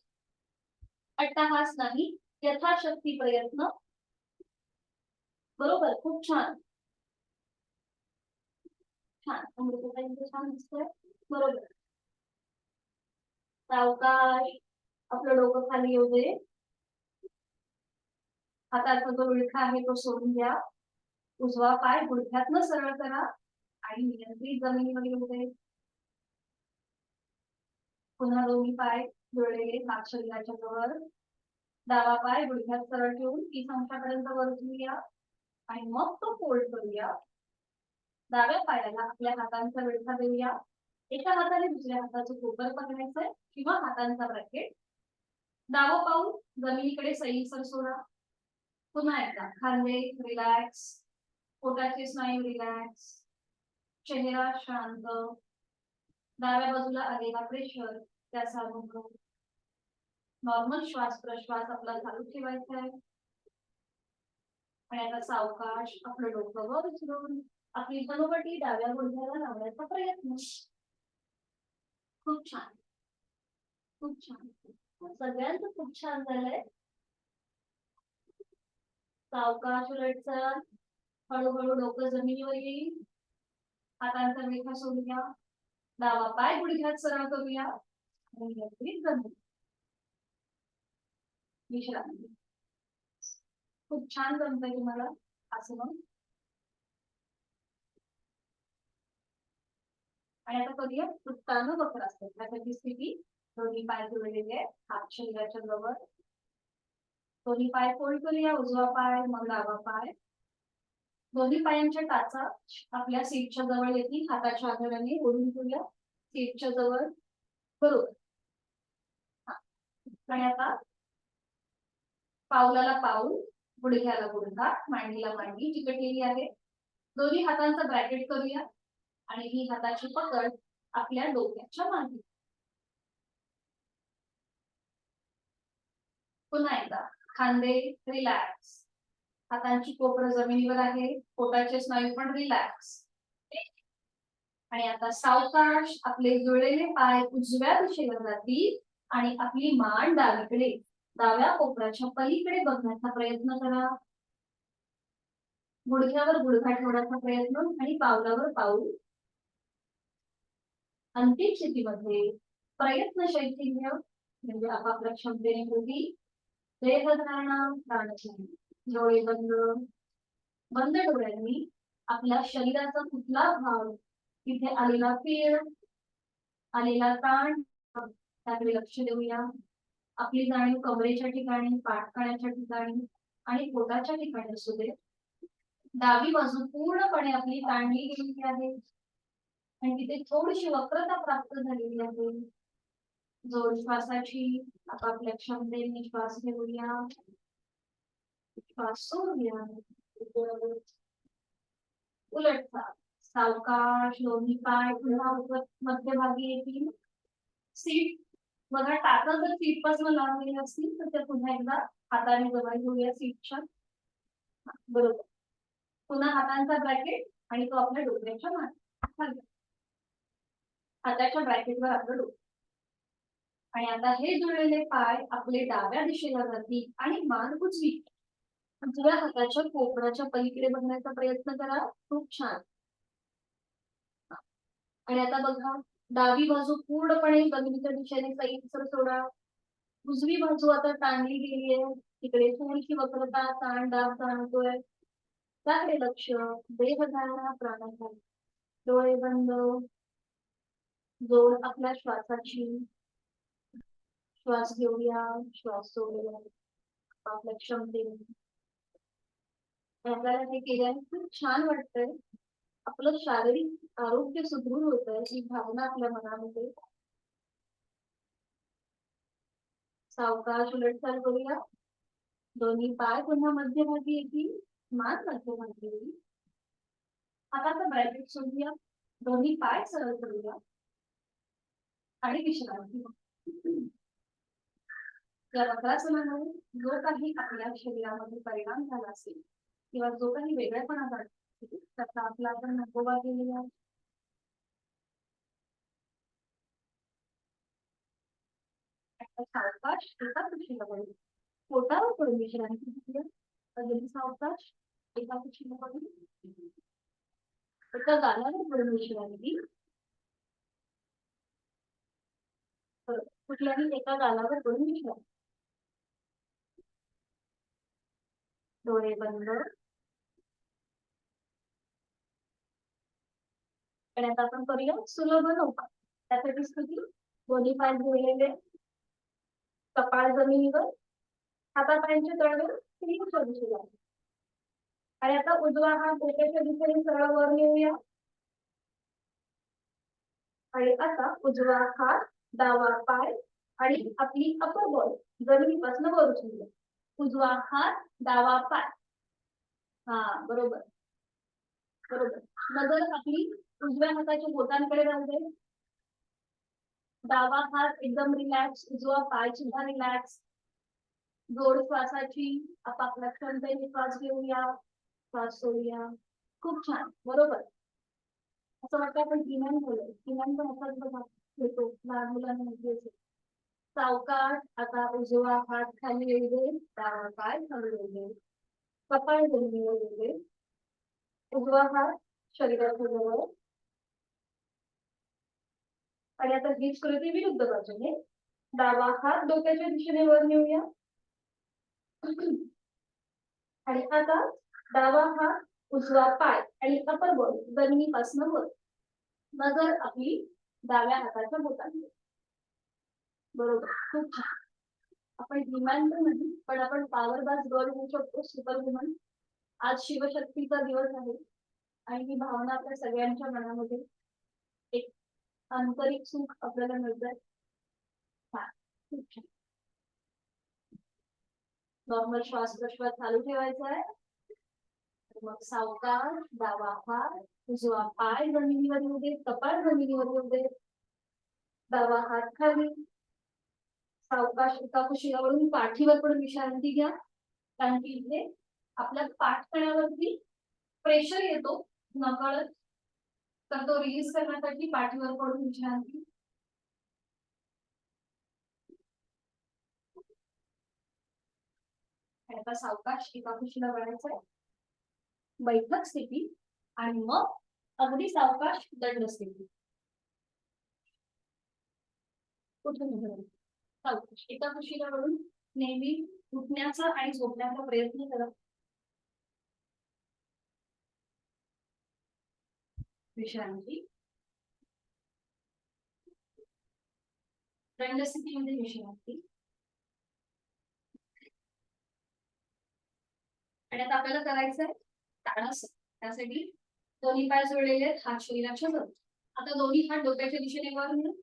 Speaker 1: अट्टहास नाही, यथाशक्ती प्रयत्न. बरोबर. खूप छान. छान. छान दिसतंय. बरोबर. सावकाश आपलं डोकं खाली येऊ दे. हाताचा जो विळखा आहे तो सोडून द्या. उजवा पाय गुडघ्यातनं सरळ करा आणि नियंत्रित जमिनीवर येऊ दे. पुन्हा दोन्ही पाय जोडलेले हात शरीराच्या जवळ. डावा पाय गुडघ्यात सरळ ठेवून 30 अंशापर्यंत वर उचलूया आणि मग तो फोल्ड करूया. डाव्या पायाला आपल्या हातांचा विळखा देऊया. एका हाताने दुसऱ्या हाताचं कोपर पकडायचंय किंवा हातांचा ब्रॅकेट. डावं पाऊल जमिनीकडे सैलसर सोडा. पुन्हा एकदा खांदे रिलॅक्स. पोटाचे स्नायू रिलॅक्स. चेहरा शांत. डाव्या बाजूला आलेला प्रेशर त्याचा अनुभव. नॉर्मल श्वास प्रश्वास आपला चालू ठेवायचा आहे. आणि आता सावकाश आपलं डोकं वर उचलून आपली धनुपटी डाव्या गुडघ्याला लावण्याचा प्रयत्न. खूप छान. खूप छान. सगळ्यांचं खूप छान झालंय. सावकाश उलटचाल. हळूहळू डोकं जमिनीवर येईल. हातांचा विळखा सोडूया. डावा पाय गुडघ्यात सरळ करूया आणि नियंत्रित जमू. विश्रांती. खूप छान जमतंय तुम्हाला असं मग. आणि आता करूया उत्तान वक्रासन. त्यासाठी स्थिती दोन्ही पाय जोडलेले आहेत, हात शरीराच्या जवळ. दोन्ही पाय फोल्ड करूया. उजवा पाय मग डावा पाय. दोन्ही पायांच्या टाचा आपल्या सीटच्या जवळ येतील. हाताच्या आधाराने ओढून ठेवूया सीटच्या जवळ. बरोबर. आणि आता पावलाला पाऊल, गुडघ्याला गुडघा, मांडीला मांडी चिकटलेली आहे. दोन्ही हातांचं ब्रॅकेट करूया आणि ही हाताची पकड आपल्या डोक्याच्या मागे. पुन्हा एकदा खांदे रिलॅक्स. हातांची कोपरं जमिनीवर आहे. पोटाचे स्नायू पण रिलॅक्स. आणि आता सावकाश आपले जुळलेले पाय उजव्या दिशेला जातील आणि आपली मान डावीकडे, डाव्या कोपऱ्याच्या पलीकडे बघण्याचा प्रयत्न करा. गुडघ्यावर गुडघा ठेवण्याचा प्रयत्न आणि पावलावर पाऊल. अंतिम स्थितीमध्ये प्रयत्न शैथिल्य म्हणजे आपापल्या क्षमतेने होती. देहधारणा प्राणायाम. डोळे बंद. बंद डोळ्यांनी आपल्या शरीराचा कुठला भाग, तिथे आलेला पीळ, आलेला ताण त्याकडे लक्ष देऊया. आपली जाणीव कमरेच्या ठिकाणी, पाठकण्याच्या ठिकाणी आणि पोटाच्या ठिकाणी असू दे. डावी बाजू पूर्णपणे आपली ताणली गेलेली आहे आणि तिथे थोडीशी वक्रता प्राप्त झालेली आहे. जोड श्वासाची आपापल्या क्षमतेने श्वास घेऊया. श्वास सोडूया. उलटचा सावकाश दोन्ही पाय पुन्हा मध्यभागी येतील. सीट बघा टाचा जर सीट पासून लांब गेले असतील तर ते पुन्हा एकदा हाताने जवळ घेऊया सीटच्या. बरोबर. पुन्हा हातांचा ब्रॅकेट आणि तो आपल्या डोक्याच्या मागे. हाताच्या ब्रॅकेटवर आपलं डोकं. आणि आता हे जुळलेले पाय आपले डाव्या दिशेला जातील आणि मान उजवी. उजव्या हाताच्या कोपराच्या पलीकडे बघण्याचा प्रयत्न करा. खूप छान. आणि आता बघा डावी बाजू पूर्णपणे जमिनीच्या दिशेने सैल सोडा. उजवी बाजू आता ताणली गेली आहे. तिकडे थोडीशी वक्रता ताण दाब जाणवतोय. त्याकडे लक्ष. देहधारणा प्राणायाम. डोळे बंद. जोड आपल्या श्वासाची. श्वास घेऊया श्वास सोडूया आपल्या क्षमतेने. आपल्याला हे केल्याने खूप छान वाटतंय. आपलं शारीरिक आरोग्य सुदृढ होत आहे ही भावना आपल्या मनामध्ये. सावकाश उलटचाल करूया. दोन्ही पाय पुन्हा मध्यभागी येतील. मान मध्यभागी येईल. आता ब्रॅकेट सोडूया. दोन्ही पाय सरळ करूया आणि विश्रांती. या वक्रासनामुळे जो काही आपल्या शरीरामध्ये परिणाम झाला असेल किंवा जो काही वेगळेपणा जाणवतो त्याचा आपला आपण मागोवा केलेला. सावकाश एका कुशीला पडून पोटावर पडून विश्रांती घेतली. अगदी सावकाश एका कुशीला पडून एका गालावर पडून विश्रांती. कुठल्याही एका गालावर पडून विश्रांती. डोळे बंद. आणि आता आपण करूया सुलभ नौका. त्यासाठी स्थिती दोन्ही पाय जोडलेले. कपाळ जमिनीवर. हातापायांचे तळवे स्त्रीच्या दिशेला. आणि आता उजवा हात डोक्याच्या दिशेने सरळ वर नेऊया. आणि आता उजवा हात डावा पाय आणि आपली अपर बॉडी जमिनीपासून वर उचलूया. उजवा हात डावा पाय. हा बरोबर बरोबर. नजर आपली उजव्या हाताच्या बोटांकडे राहू दे. डावा हात एकदम रिलॅक्स. उजवा पाय सुद्धा रिलॅक्स. जोड श्वासाची. आपापल्या क्षमतेने श्वास घेऊया श्वास सोडूया. खूप छान. बरोबर. असं वाटतं आपण किमान बोलू. किमान पण असाच बघा घेतो लहान मुलांना माहिती असेल. सावकाश आता उजवा हात खाली येऊ दे. डावा पाय खाली येऊ दे. कपाळ जमिनीवर येऊ दे. उजवा हात शरीराच्या जवळ. आणि आता हीच कृती विरुद्ध बाजूने. डावा हात डोक्याच्या दिशेने वर नेऊया. आणि आता डावा हात उजवा पाय आणि अपर बॉडी जमिनीपासून वर. नजर आपली डाव्या हाताच्या बोटांवर. बरोबर. खूप छान. आपण विमान तर नाही पण आपण पॉवर बाज गर्ल होऊ शकतो. Super woman. आज शिवशक्तीचा दिवस आहे आणि ही भावना आपल्या सगळ्यांच्या मनामध्ये एक आंतरिक सुख आपल्याला मिळतंय. खूप छान. नॉर्मल श्वास प्रश्वास चालू ठेवायचा आहे. मग सावकाश डावा हात उजवा पाय जमिनीवर येऊ दे. कपाळ जमिनीवर येऊ दे. डावा हात खाली. सावकाश एका कुशीलावरून पाठीवर पण विश्रांती घ्या. कारण की इथे आपल्या पाठकण्यावरती प्रेशर येतो नकळत. तर तो रिलीज करण्यासाठी पाठीवर पडून विश्रांती. आता सावकाश एका कुशीला वळायचंय. बैठक स्थिती आणि मग अगदी सावकाश दंड स्थिती. कुठून सावकाश एका कुशीला वळून नेहमी उठण्याचा आणि झोपण्याचा प्रयत्न करा. विश्रांती. दंड स्थितीमध्ये विश्रांती. आणि आता आपल्याला करायचंय ताडासन. त्यासाठी दोन्ही पाय जोडलेले आहेत. हात शरीराच्या जवळ. आता दोन्ही हात डोक्याच्या दिशेने वर नेऊन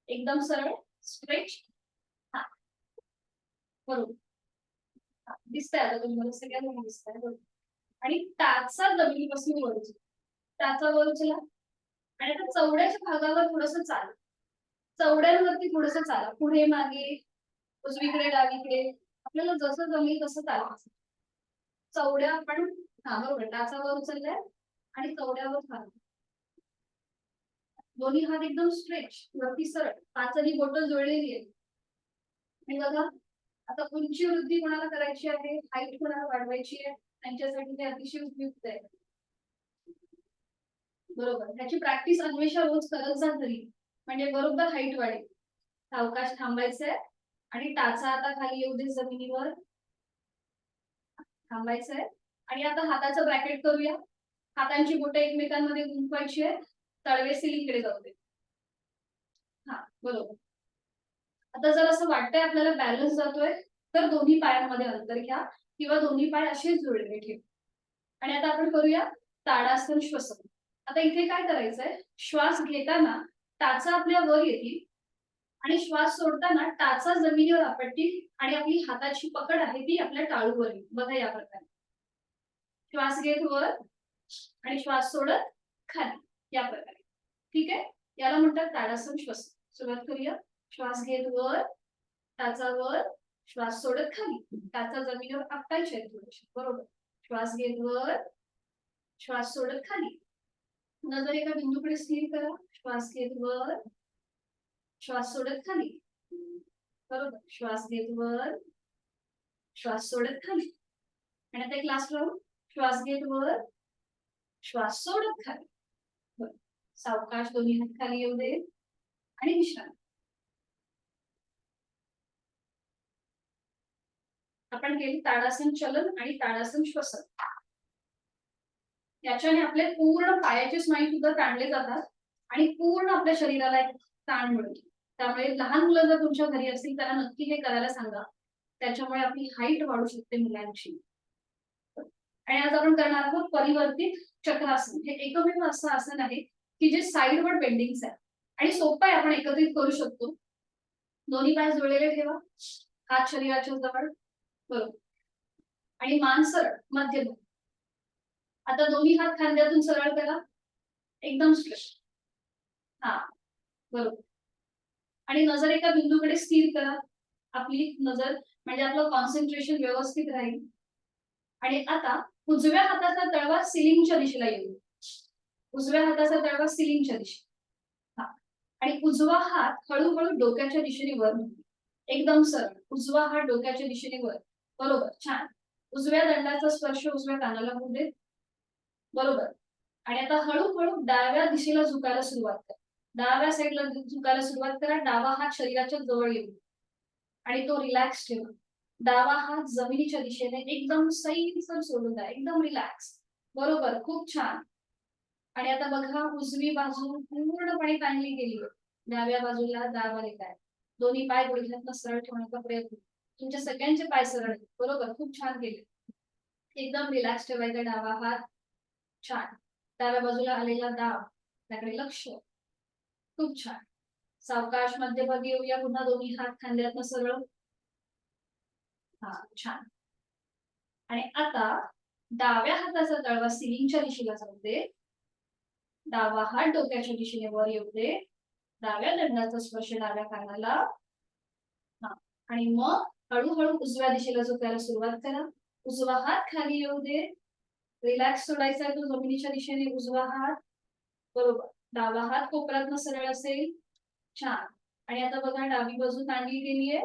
Speaker 1: एकदम सरळ स्ट्रेच. हा बरोबर. दिसतंय आता तुम्हाला सगळ्यांना दिसतंय. बरोबर. आणि टाचा जमिनीपासून वर उचला. टाचा वर उचला. आणि आता चवड्याच्या भागावर थोडस चाल. चवड्यांवरती थोडस चाला, पुढे मागे, उजवीकडे डावीकडे, आपल्याला जसं जमेल तसं चालायचं. चवड्या आपण बरोबर टाचावर उचलल्या आणि चवड्यावर चालू. दोन्ही हात एकदम स्ट्रेच वरती सरळ, पाचही बोटं जुळलेली आहेत. आणि बघा आता उंची वृद्धी कोणाला करायची आहे, हाईट कोणाला वाढवायची आहे, त्यांच्यासाठी ते अतिशय उपयुक्त आहे. बरोबर, त्याची प्रॅक्टिस अन्वेषा रोज करत जा घरी, म्हणजे बरोबर हाईट वाढेल. सावकाश थांबायचंय आणि टाचा आता खाली येऊ दे जमिनीवर. थांबायचंय आणि आता हाताचं ब्रॅकेट करूया. हातांची बोटं एकमेकांमध्ये गुंफवायची आहे, तळवे सिलिंगकडे जाऊ दे. हा बरोबर. आता जर असं वाटतंय आपल्याला बॅलन्स जातोय, तर दोन्ही पायांमध्ये अंतर घ्या किंवा दोन्ही पाय असेच जुळले ठेवा. आणि आता आपण करूया ताडासन श्वसन. आता इथे काय करायचंय, श्वास घेताना टाचा आपल्या वर येतील आणि श्वास सोडताना टाचा जमिनीवर आपटतील आणि आपली हाताची पकड आहे ती आपल्या टाळूवर येईल. बघा या प्रकारे श्वास घेत वर आणि श्वास सोडत खाली, या प्रकारे. ठीक आहे, याला म्हणतात ताडासन श्वसन. सुरुवात करूया. श्वास घेत वर, टाचा वर, श्वास सोडत खाली. टाचा जमिनीवर आपटायचे आहे थोडेसे. बरोबर. श्वास घेत वर, श्वास सोडत खाली. नजर एका बिंदूकडे स्थिर करा. श्वास घेत वर, श्वास सोडत खाली. बरोबर. श्वास घेत वर, श्वास सोडत खाली. आणि आता एक लास्ट राऊंड. श्वास घेत वर, श्वास सोडत खाली. बरं. सावकाश दोन्ही हात खाली येऊ दे आणि विश्रांती. आपण केली ताडासन चलन आणि ताडासन श्वसन. याच्याने आपले पूर्ण पायाचे स्नायू सुद्धा ताणले जातात आणि पूर्ण आपल्या शरीराला एक ताण मिळतो. त्यामुळे लहान मुलं जर तुमच्या घरी असतील त्यांना नक्की हे करायला सांगा. त्याच्यामुळे आपली हाईट वाढू शकते मुलांची. आणि आज आपण करणार आहोत परिवर्तित चक्रासन. हे एकमेव असं आसन आहे की जे साईडवर बेंडिंग्स आहे आणि सोपं आहे, आपण एकत्रित करू शकतो. दोन्ही पाय जुळलेले ठेवा, हात शरीराच्या जवळ. बरोबर. आणि मान सरळ मध्यम. आता दोन्ही हात खांद्यातून सरळ करा, एकदम स्ट्रेट. हा बरोबर. आणि नजर एका बिंदूकडे स्थिर करा. आपली नजर म्हणजे आपलं कॉन्सन्ट्रेशन व्यवस्थित राहील. आणि आता उजव्या हाताचा तळवा सिलिंगच्या दिशेला येईल. उजव्या हाताचा तळवा सिलिंगच्या दिशेला. आणि उजवा हात हळूहळू डोक्याच्या दिशेने वर, एकदम सरळ. उजवा हात डोक्याच्या दिशेने वर. बरोबर, छान. उजव्या दंडाचा स्पर्श उजव्या कानाला होऊ दे. बरोबर. आणि आता हळूहळू डाव्या दिशेला झुकायला सुरुवात करा. डाव्या साईडला झुकायला सुरुवात करा. डावा हात शरीराच्या जवळ येईल आणि तो रिलॅक्स ठेवा. डावा हात जमिनीच्या दिशेने एकदम सैलसर सोडून द्या, एकदम रिलॅक्स. बरोबर, खूप छान. आणि आता बघा उजवी बाजू पूर्णपणे ताणली गेली. डाव्या बाजूला दाब आलेला आहे. दोन्ही पाय गुडघ्यातनं सरळ ठेवण्याचा प्रयत्न. तुमच्या सगळ्यांचे पाय सरळ. बरोबर, खूप छान केले. एकदम रिलॅक्स ठेवायचा डावा हात. छान. डाव्या बाजूला आलेला दाब, त्याकडे लक्ष. खूप छान. सावकाश मध्यभागी येऊया. पुन्हा दोन्ही हात खांद्यातनं सरळ. हा छान. आणि आता डाव्या हाताचा तळवा सिलिंगच्या दिशेला जाऊ दे. डावा हात डोक्याच्या दिशेने वर येऊ दे. डाव्या दंडाचा स्पर्श डाव्या कानाला. हा. आणि मग हळूहळू उजव्या दिशेला झुकायला सुरुवात करा. उजवा हात खाली येऊ दे. रिलॅक्स सोडायचा आहे तो जमिनीच्या दिशेने उजवा हात. बरोबर. डावा हात कोपऱ्यातनं सरळ असेल. छान. आणि आता बघा डावी बाजू ताणली गेली आहे.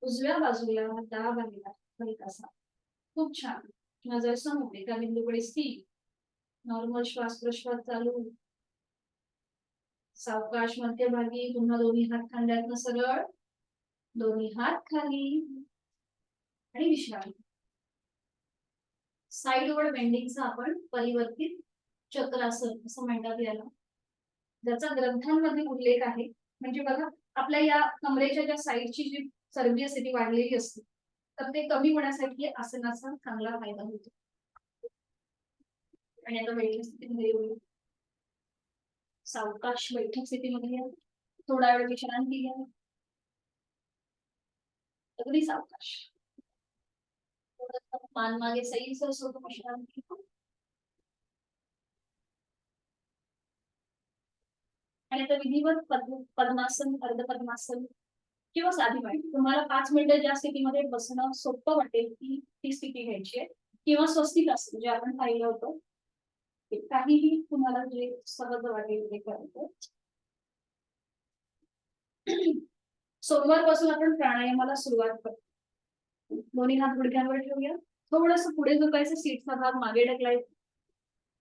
Speaker 1: उजव्या बाजूला दाब आलेला असा. खूप छान. नजर समोर एका बिंदूकडे स्थिर. नॉर्मल श्वास प्रश्वास चालू. सावकाश मध्यभागी. पुन्हा दोन्ही हात खांद्यातनं सरळ. दोन्ही हात खाली आणि विश्रांती. साईडवर बेंडिंगचा आपण परिवर्तित चक्रासन असं म्हणतात याला, ज्याचा ग्रंथांमध्ये उल्लेख आहे. म्हणजे बघा आपल्या या कमरेच्या ज्या साईडची जी चरबी असते ती वाढलेली असते, तर ते कमी होण्यासाठी आसनाचा चांगला फायदा होतो. आणि आता बैठक स्थितीमध्ये येऊ. सावकाश बैठक स्थितीमध्ये या. थोडा वेळ विश्रांती घ्या. अगदी सावकाश. मान मागे सैलसर सोडून विश्रांती. आणि आता विधिवत पद्मासन, अर्धपद्मासन किंवा साधी मांडी. तुम्हाला 5 मिनिटं ज्या स्थितीमध्ये बसणं सोपं वाटेल ती स्थिती घ्यायची आहे, किंवा स्वस्तिकासन जे आपण पाहिलं होतं. काहीही तुम्हाला जे सहज वाटेल ते करायचं. सोमवारपासून आपण प्राणायामाला सुरुवात करतो. दोन्ही हात गुडघ्यांवर ठेवूया. थोडस पुढे झुकायचं, सीटचा भाग मागे ढकलायचा,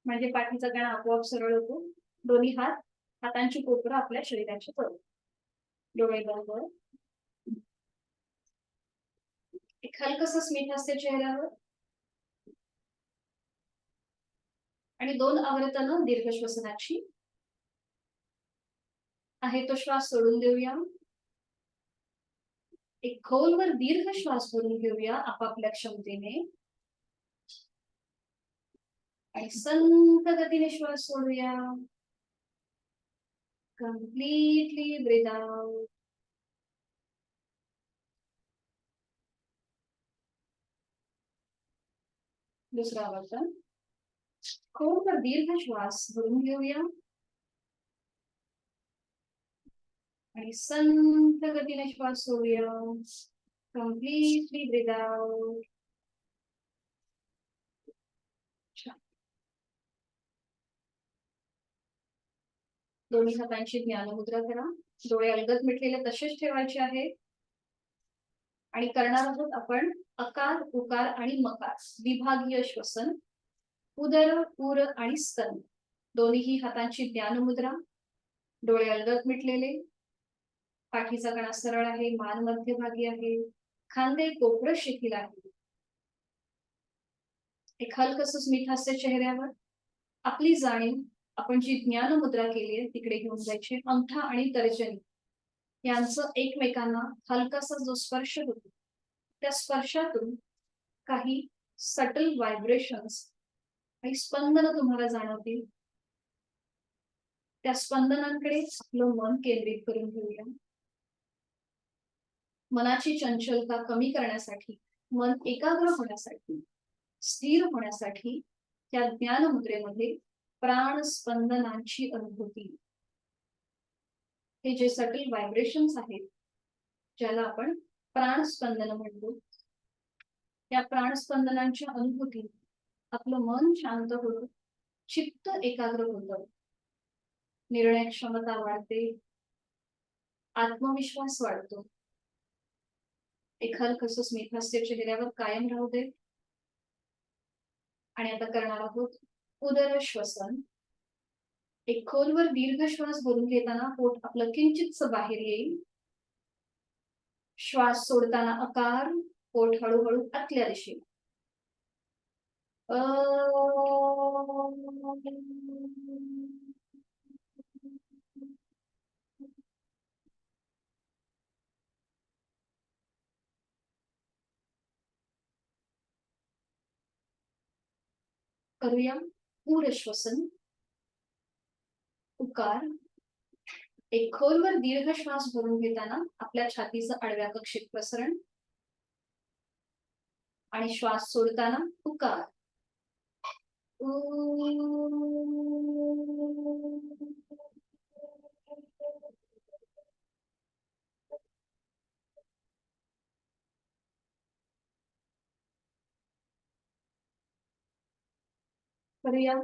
Speaker 1: म्हणजे पाठीचा कणा आपोआप सरळ होतो. दोन्ही हातांची कोपरं आपल्या शरीराची करू. डोळे बंद. एक हलकसं स्मित हास्य चेहऱ्यावर आणि 2 आवर्तनं दीर्घ श्वसनाची. आहे तो श्वास सोडून देऊया. एक खोलवर दीर्घ श्वास भरून घेऊया आपापल्या क्षमतेने आणि संथ गतीने श्वास सोडूया. Completely breath out. दुसरा आवर्तन. खोलवर दीर्घ श्वास भरून घेऊया आणि संथ गतीने श्वास सोडूया. Completely breath out. दोन्ही हातांची ज्ञानमुद्रा करा. डोळे अलगद मिटलेले तसेच ठेवायचे आहेत आणि करणार आहोत आपण अकार, उकार आणि मकार विभागीय श्वसन. उदर, उर आणि स्तन. दोन्ही हातांची ज्ञानमुद्रा. डोळे अलगद मिटलेले. पाठीचा कणा सरळ आहे, मान मध्यभागी आहे, खांदे कोपरं शिथिल आहे. एक हलकसं स्मित हास्य चेहऱ्यावर. आपली जाणीव आपण जी ज्ञान मुद्रा केली आहे तिकडे घेऊन जायची. अंगठा आणि तर्जनी यांचं एकमेकांना हलकासा जो स्पर्श होतो, त्या स्पर्शातून काही सटल व्हायब्रेशन्स आणि स्पंदन तुम्हाला जाणवतील. त्या स्पंदनांकडे आपलं मन केंद्रित करून घेऊया. मनाची चंचलता कमी करण्यासाठी, मन एकाग्र होण्यासाठी, स्थिर होण्यासाठी त्या ज्ञानमुद्रेमध्ये प्राण स्पंदनांची अनुभूती, हे जे सटल व्हायब्रेशन्स आहेत ज्याला आपण प्राणस्पंदन म्हणतो, त्या प्राणस्पंदनांच्या अनुभूती आपलं मन शांत होतं, चित्त एकाग्र होतं, निर्णय क्षमता वाढते, आत्मविश्वास वाढतो. एक हलकसं स्मित हास्य चेहऱ्यावर कायम राहू दे. आणि आता करणार आहोत उदर श्वसन. एक खोलवर दीर्घ श्वास भरून घेताना पोट आपलं किंचितस बाहेर येईल. श्वास सोडताना आकार, पोट हळूहळू आतल्या दिशेला. करूया पूर श्वसन. उकार. एक खोलवर दीर्घ श्वास भरून घेताना आपल्या छातीचं आडव्या कक्षेत प्रसरण आणि श्वास सोडताना उकार. करूया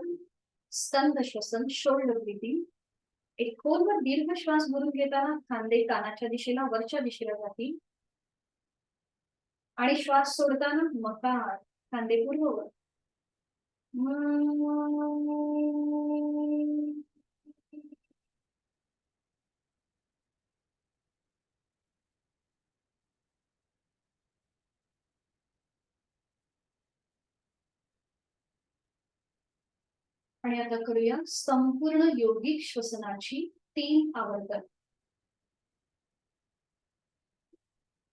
Speaker 1: स्तंभ श्वसन, शोल्डर ब्रीथिंग. एक खोलवर दीर्घ श्वास भरून घेताना खांदे कानाच्या दिशेला, वरच्या दिशेला जातील आणि श्वास सोडताना मकार, खांदे पूर्ववर. आणि आता करूया संपूर्ण योगिक श्वसनाची 3 आवर्तन.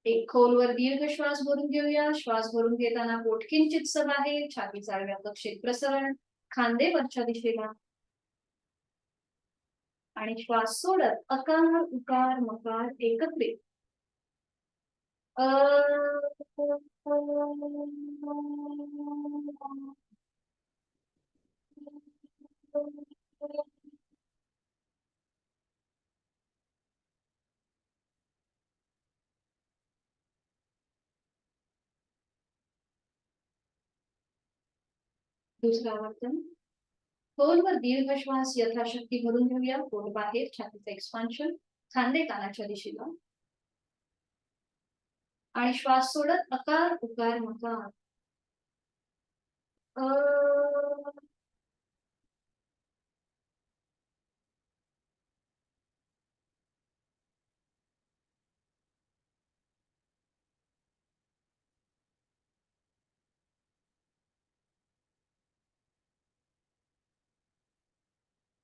Speaker 1: एक खोलवर दीर्घ श्वास भरून घेऊया. श्वास भरून घेताना पोट किंचितस बाहेर, छातीचा आडव्या कक्षेत प्रसरण, खांदे वरच्या दिशेला आणि श्वास सोडत अकार, उकार, मकार एकत्रित. दुसरं आवर्तन. खोलवर दीर्घ श्वास यथाशक्ती भरून घेऊया. पोट बाहेर, छातीचं एक्सपान्शन, खांदे कानाच्या दिशेला. आणि श्वास सोडत अकार उकार मकार.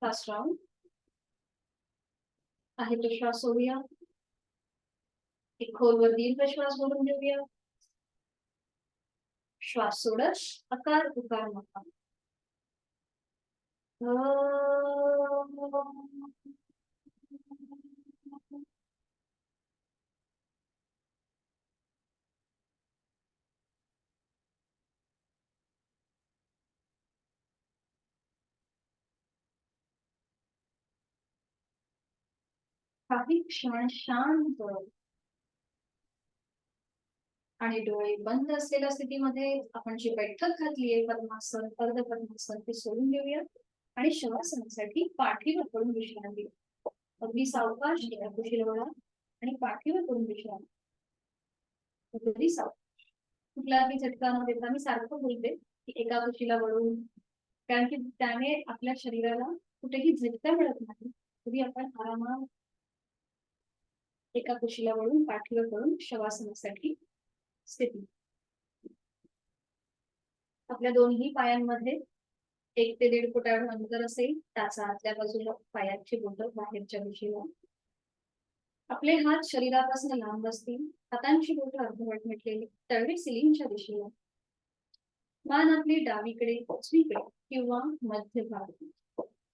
Speaker 1: फास्ट राऊंड आहे तो श्वास सोडूया. एक खोलवर दीर्घ श्वास भरून घेऊया. श्वास सोडत अकार उकार मकार. काही क्षण शांत आणि डोळे बंद असलेल्या स्थितीमध्ये आपण जी बैठक घातली आहे पद्मासन अर्ध पद्मासन ते सोडून घेऊया आणि शवासनासाठी पाठीवर पडून विश्रांती. अगदी सावकाश एका कुशीला वळा आणि पाठीवर पडून विश्रांती. अगदी सावकाश, कुठलाही झटका न देता. मी सारखं बोलते की एका कुशीला वळून, कारण की त्याने आपल्या शरीराला कुठेही झटका मिळत नाही. तरी आपण आरामात एका कुशीला वळून पाठीवर पडून शवासनासाठी स्थिती. आपल्या दोन्ही पायांमध्ये 1 ते 1.5 फूट एवढं अंतर असेल. त्याचा आतल्या बाजूला पायाची बोटं बाहेरच्या दिशेला. आपले हात शरीरापासून लांब असतील. हातांची बोटं अर्धवट मिटलेली, तळवे सिलिंगच्या दिशेला. मान आपली डावीकडे, उजवीकडे किंवा मध्यभागी.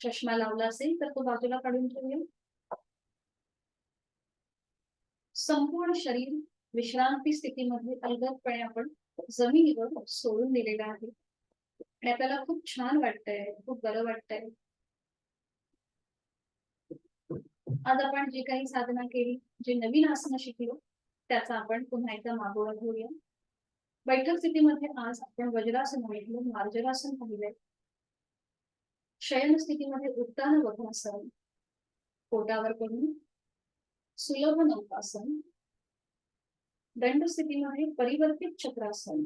Speaker 1: चष्मा लावला असेल तर तो बाजूला काढून ठेवूया. संपूर्ण शरीर विश्रांती स्थितीमध्ये अलगदपणे आपण जमिनीवर सोडून दिलेलं आहे आणि आपल्याला खूप छान वाटतंय, खूप बरं वाटतंय. आज आपण जे काही साधना केली, जे नवीन आसनं शिकलो, त्याचा आपण पुन्हा एकदा मागोवा घेऊया. बैठक स्थितीमध्ये आज आपण वज्रासन पाहिलं, मार्जरासन पाहिलंय. शयन स्थितीमध्ये उत्तान वक्रासन, पोटावर पडून सुलभ नौकासन. दंड स्थितीमध्ये परिवर्तित चक्रासन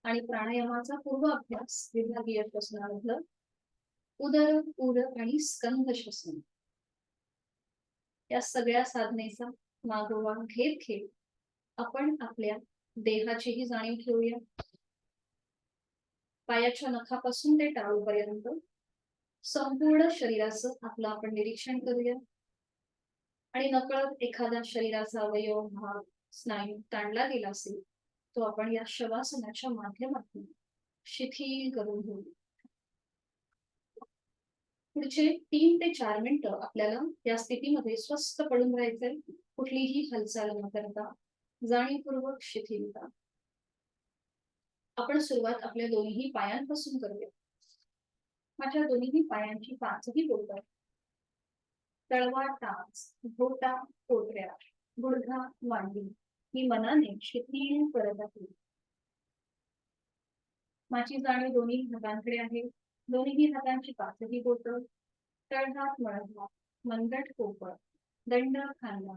Speaker 1: आणि प्राणायामाचा पूर्व अभ्यास विभागीय श्वसनामधलं उदर उदर आणि स्कंद श्वसन. या सगळ्या साधनेचा मागोवा घेत घेत आपण आपल्या देहाचीही जाणीव ठेवूया. पायाच्या नखापासून ते टाळूपर्यंत संपूर्ण शरीराचं आपलं आपण निरीक्षण करूया आणि नकळत एखादा शरीराचा अवयव भाग स्नायू ताणला गेला असेल तो आपण या शवासनाच्या माध्यमातून शिथिल करून घेऊ. पुढचे 3 ते 4 मिनिटं आपल्याला या स्थितीमध्ये स्वस्थ पडून राहायचंय. कुठलीही हालचाल न करता जाणीवपूर्वक शिथिलता. आपण सुरुवात आपल्या दोन्ही पायांपासून करूया. माझ्या दोन्ही पायांची पाचही बोटं, तळवा टाच, घोटा पोटऱ्या, गुडघा मांडी ही मनाने शिथिल करत आहे. माझी जाणीव दोन्ही हातांकडे आहे. दोन्ही हातांची पाचही बोटं, तळहात मळहात, मनगट पोपट, दंड खांदा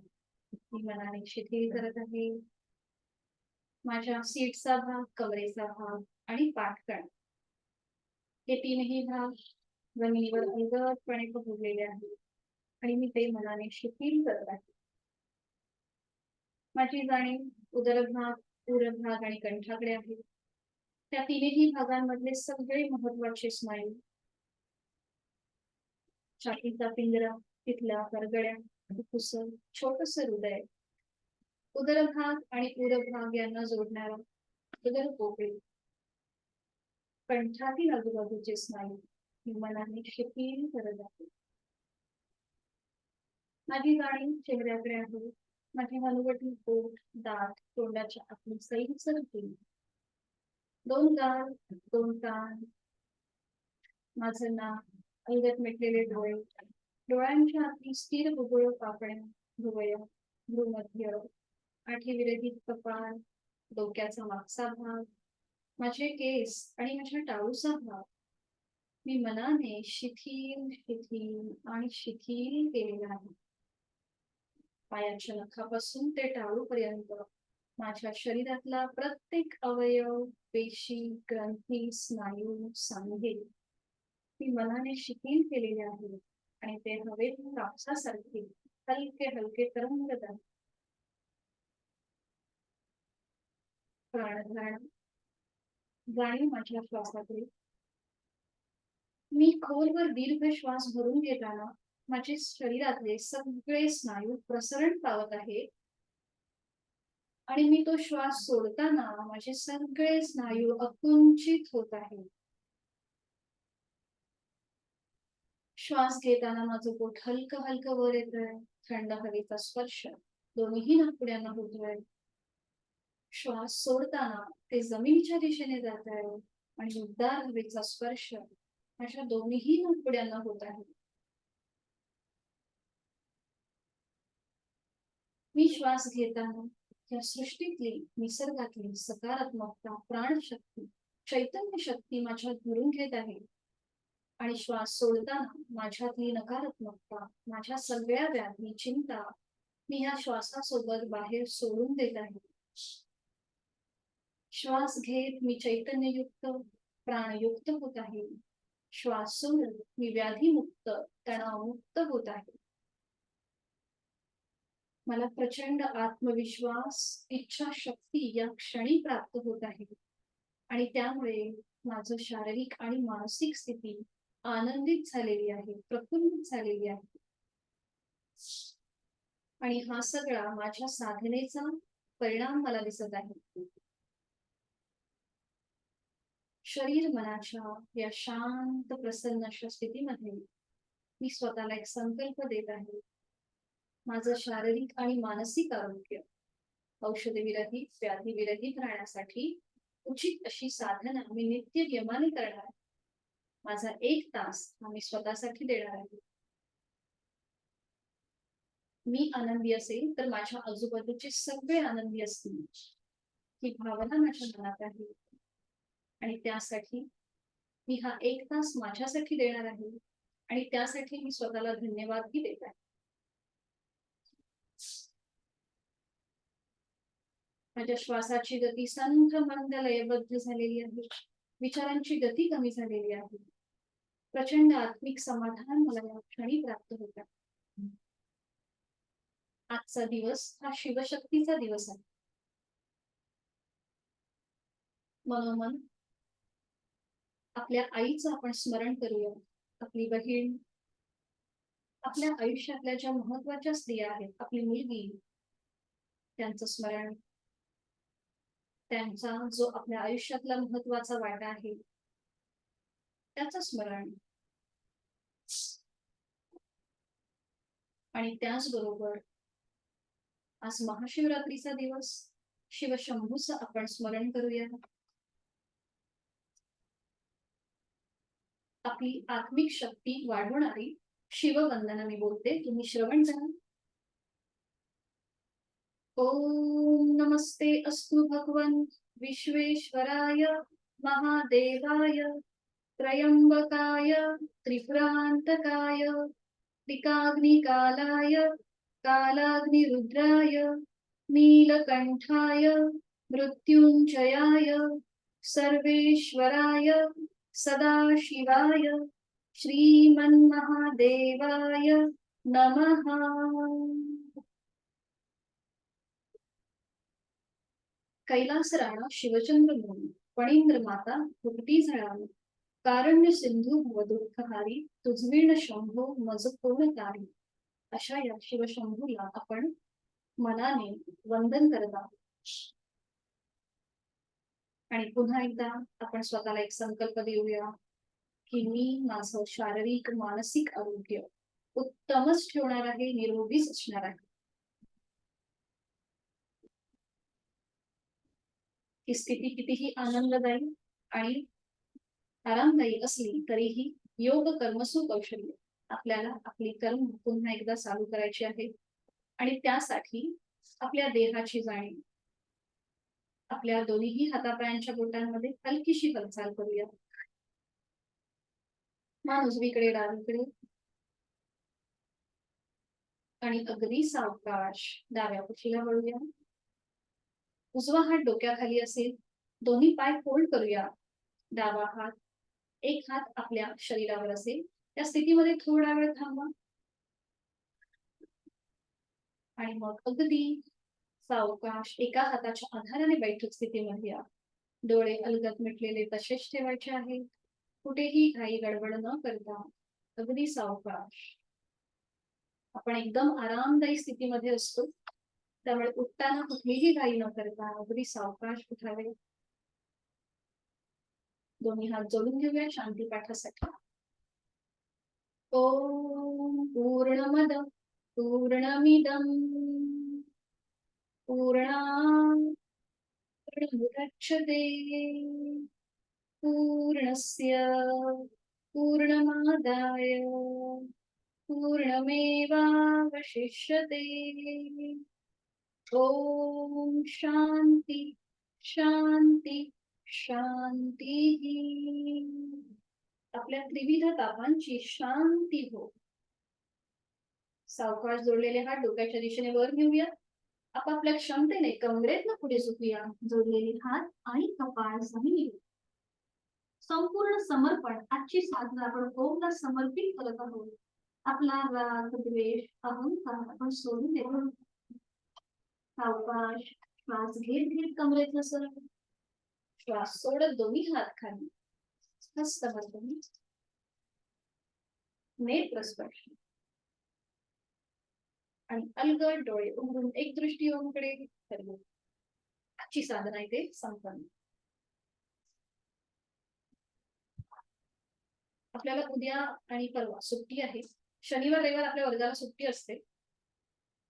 Speaker 1: ही मनाने शिथिल करत आहे. माझ्या सीटचा भाग, कमरेचा भाग आणि पाठकण हे तीनही भाग जमिनीवर अलगदपणे पसरलेले आहेत आणि मी ते मनाने शिथिल करत आहे. माझी जाणीव उदरभाग उरभाग आणि कंठाकडे आहे. त्या तीनही भागांमधले सगळे महत्वाचे स्नायू, छातीचा पिंजरा, तिथल्या करगड्या, फुफ्फुसं, छोटस हृदय, उदरभाग आणि उरभाग यांना जोडणारा उदर पोकळी, कंठातील आजूबाजूचे स्नायू ही मनाने शिथिल करत आहे. माझी जाणीव चेहऱ्याकडे आहे. माझी हनुवटी, पोट, दात, तोंडाच्या आतली सैलसर केली, 2 गाल, 2 कान, माझं नाक, अलगद मिटलेले डोळे, डोळ्यांच्या आतली स्थिर बुबुळ पापण्या, भुवया, भ्रूमध्य, आठीविरहित कपाळ, डोक्याचा मागचा भाग, माझे केस आणि माझ्या टाळूचा भाग मी मनाने शिथिल शिथिल आणि शिथिल केलेला आहे. पायाच्या नखापासून ते टाळूपर्यंत माझ्या शरीरातला प्रत्येक अवयव, पेशी, ग्रंथी, स्नायू, सांधे मी मनाने शिथिल केलेले आहेत आणि ते हवेत कापसासारखे हलके हलके तरंगत आहेत. प्राणधारणा जाणीव माझ्या श्वासाकडे. मी खोलवर दीर्घ श्वास भरून घेताना माझे शरीरातले सगळे स्नायू प्रसरण पावत आहेत आणि मी तो श्वास सोडताना माझे सगळे स्नायू आकुंचित होत आहेत. श्वास घेताना माझं पोट हलकं हलकं वर येतंय. थंड हवेचा स्पर्श दोन्ही नाकपुड्यांना होतोय. श्वास सोडताना ते जमिनीच्या दिशेने जात आहे आणि उबदार हवेचा स्पर्श माझ्या दोन्ही नाकपुड्यांना होत आहे. मी श्वास घेताना या सृष्टीतली, निसर्गातली सकारात्मकता, प्राणशक्ती, चैतन्य शक्ती माझ्यात भरून घेत आहे आणि श्वास सोडताना माझ्यातली नकारात्मकता, माझ्या सगळ्या व्याधी, चिंता मी ह्या श्वासासोबत बाहेर सोडून देत आहे. श्वास घेत मी चैतन्ययुक्त, प्राणयुक्त होत आहे. श्वास सोडून मी व्याधीमुक्त, तणावमुक्त होत आहे. मला प्रचंड आत्मविश्वास, इच्छाशक्ती या क्षणी प्राप्त होत आहे आणि त्यामुळे माझं शारीरिक आणि मानसिक स्थिती आनंदित झालेली आहे, प्रफुल्लित झालेली आहे. आणि हा सगळा माझ्या साधनेचा परिणाम मला दिसत आहे. शरीर मनाच्या या शांत प्रसन्न अशा स्थितीमध्ये मी स्वतःला एक संकल्प देत आहे. माझं शारीरिक आणि मानसिक आरोग्य औषधविरहित, व्याधीविरहित राहण्यासाठी उचित अशी साधना मी नित्य नियमाने करणार. माझा 1 तास हा मी स्वतःसाठी देणार आहे. मी आनंदी असेल तर माझ्या आजूबाजूचे सगळे आनंदी असतील ही भावना माझ्या मनात आहे आणि त्यासाठी मी हा 1 तास माझ्यासाठी देणार आहे आणि त्यासाठी मी स्वतःला धन्यवादही देत आहे. माझ्या श्वासाची गती संथ मंद लयबद्ध झालेली आहे. विचारांची गती कमी झालेली आहे. प्रचंड आत्मिक समाधान मला या क्षणी प्राप्त होत आहे. आजचा दिवस हा शिवशक्तीचा दिवस आहे. मनोमन आपल्या आईचं आपण स्मरण करूया. आपली बहीण, आपल्या आयुष्यातल्या ज्या महत्वाच्या स्त्रिया आहेत, आपली मुलगी, त्यांचं स्मरण, त्यांचा जो आपल्या आयुष्यातला महत्वाचा वाटा आहे त्याचं स्मरण आणि त्याचबरोबर आज महाशिवरात्रीचा दिवस, शिवशंभूचं आपण स्मरण करूया. आपली आत्मिक शक्ती वाढवणारी शिववंदना मी बोलते, तुम्ही श्रवण करा. ओम नमस्ते अस्तु भगवन् विश्वेश्वराय महादेवाय त्रयंबकाय त्रिपुरांतकाय त्रिकाग्निकालाय कालाग्निरुद्राय नीलकंठाय मृत्युंजयाय सर्वेश्वराय सदाशिवाय श्रीमन्महादेवाय नमः. कैलास राणा शिवचंद्र मुनी फणींद्र माता फुकटी झळावी कारण्य सिंधू भवदुःखहारी तुझवीण शंभो मज पूर्णकारी. अशा या शिवशंभूला आपण मनाने वंदन करत आहोत. आणि पुन्हा एकदा आपण स्वतःला एक संकल्प देऊया की मी माझं शारीरिक मानसिक आरोग्य उत्तमच ठेवणार आहे, निरोगीच असणार आहे. ही स्थिती कितीही आनंददायी आणि आरामदायी असली तरीही योग कर्मसु कौशल्य आपल्याला आपली कर्म पुन्हा एकदा चालू करायची आहे आणि त्यासाठी आपल्या देहाची जाणीव, आपल्या दोन्ही हातापायांच्या बोटांमध्ये हलकीशी हालचाल करूया. मान उजवीकडे डावीकडे आणि अगदी सावकाश डाव्या कुशीला वळूया. उजवा हात डोक्याखाली असेल, दोन्ही पाय फोल्ड करूया. डावा हात एक हात आपल्या शरीरावर असेल, त्या स्थितीमध्ये थोडा वेळ थांबा आणि मग अगदी सावकाश एका हाताच्या आधाराने बैठक स्थितीमध्ये या. डोळे अलगद मिटलेले तसेच ठेवायचे आहेत. कुठेही घाई गडबड न करता अगदी सावकाश. आपण एकदम आरामदायी स्थितीमध्ये असतो, त्यामुळे उठताना कुठलीही घाई न करता अगदी सावकाश उठावे. दोन्ही हात जोडून घेऊया शांती पाठासाठी. ओम पूर्णमद पूर्णमिदं पूर्णात् पूर्णमुदच्यते पूर्णस्य पूर्णमादाय पूर्णमेवावशिष्यते. ओम शांती शांती शांती. आपल्या त्रिविध तापांची शांती हो. सावकाश जोडलेले हात डोक्याच्या दिशेने वर घेऊया. आपापल्या क्षमतेने कमरेतनं पुढे झुकूया. जोडलेले हात आणि कपाळ जमिनीवर. संपूर्ण समर्पण. आजची साधना आपण ओमला समर्पित करत आहोत. आपला राग द्वेष अहंकार आपण सोडून देतो. सावकाश श्वास घेत घेत कमरेतनं सरळ. श्वास सोडत दोन्ही हात खाली. हस्त बंधनी. नेत्र स्पर्श आणि अलगद डोळे उघडून एक दृष्टी ओमकडे करतो. आजची साधना इथे संपन्न. आपल्याला उद्या आणि परवा सुट्टी आहे. शनिवार रविवार आपल्या वर्गाला सुट्टी असते.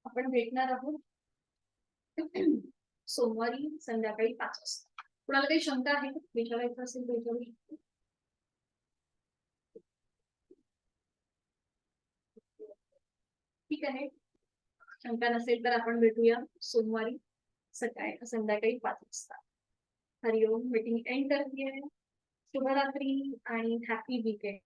Speaker 1: आपण भेटणार आहोत सोमवारी संध्याकाळी 5 वाजता. कुणाला काही शंका आहे विचारायचं असेल तर विचारू शकतो. ठीक आहे, शंका नसेल तर आपण भेटूया सोमवारी संध्याकाळी 5 वाजता. हरिओम. मीटिंग एंड करते. शुभरात्री आणि हॅपी वीकेंड.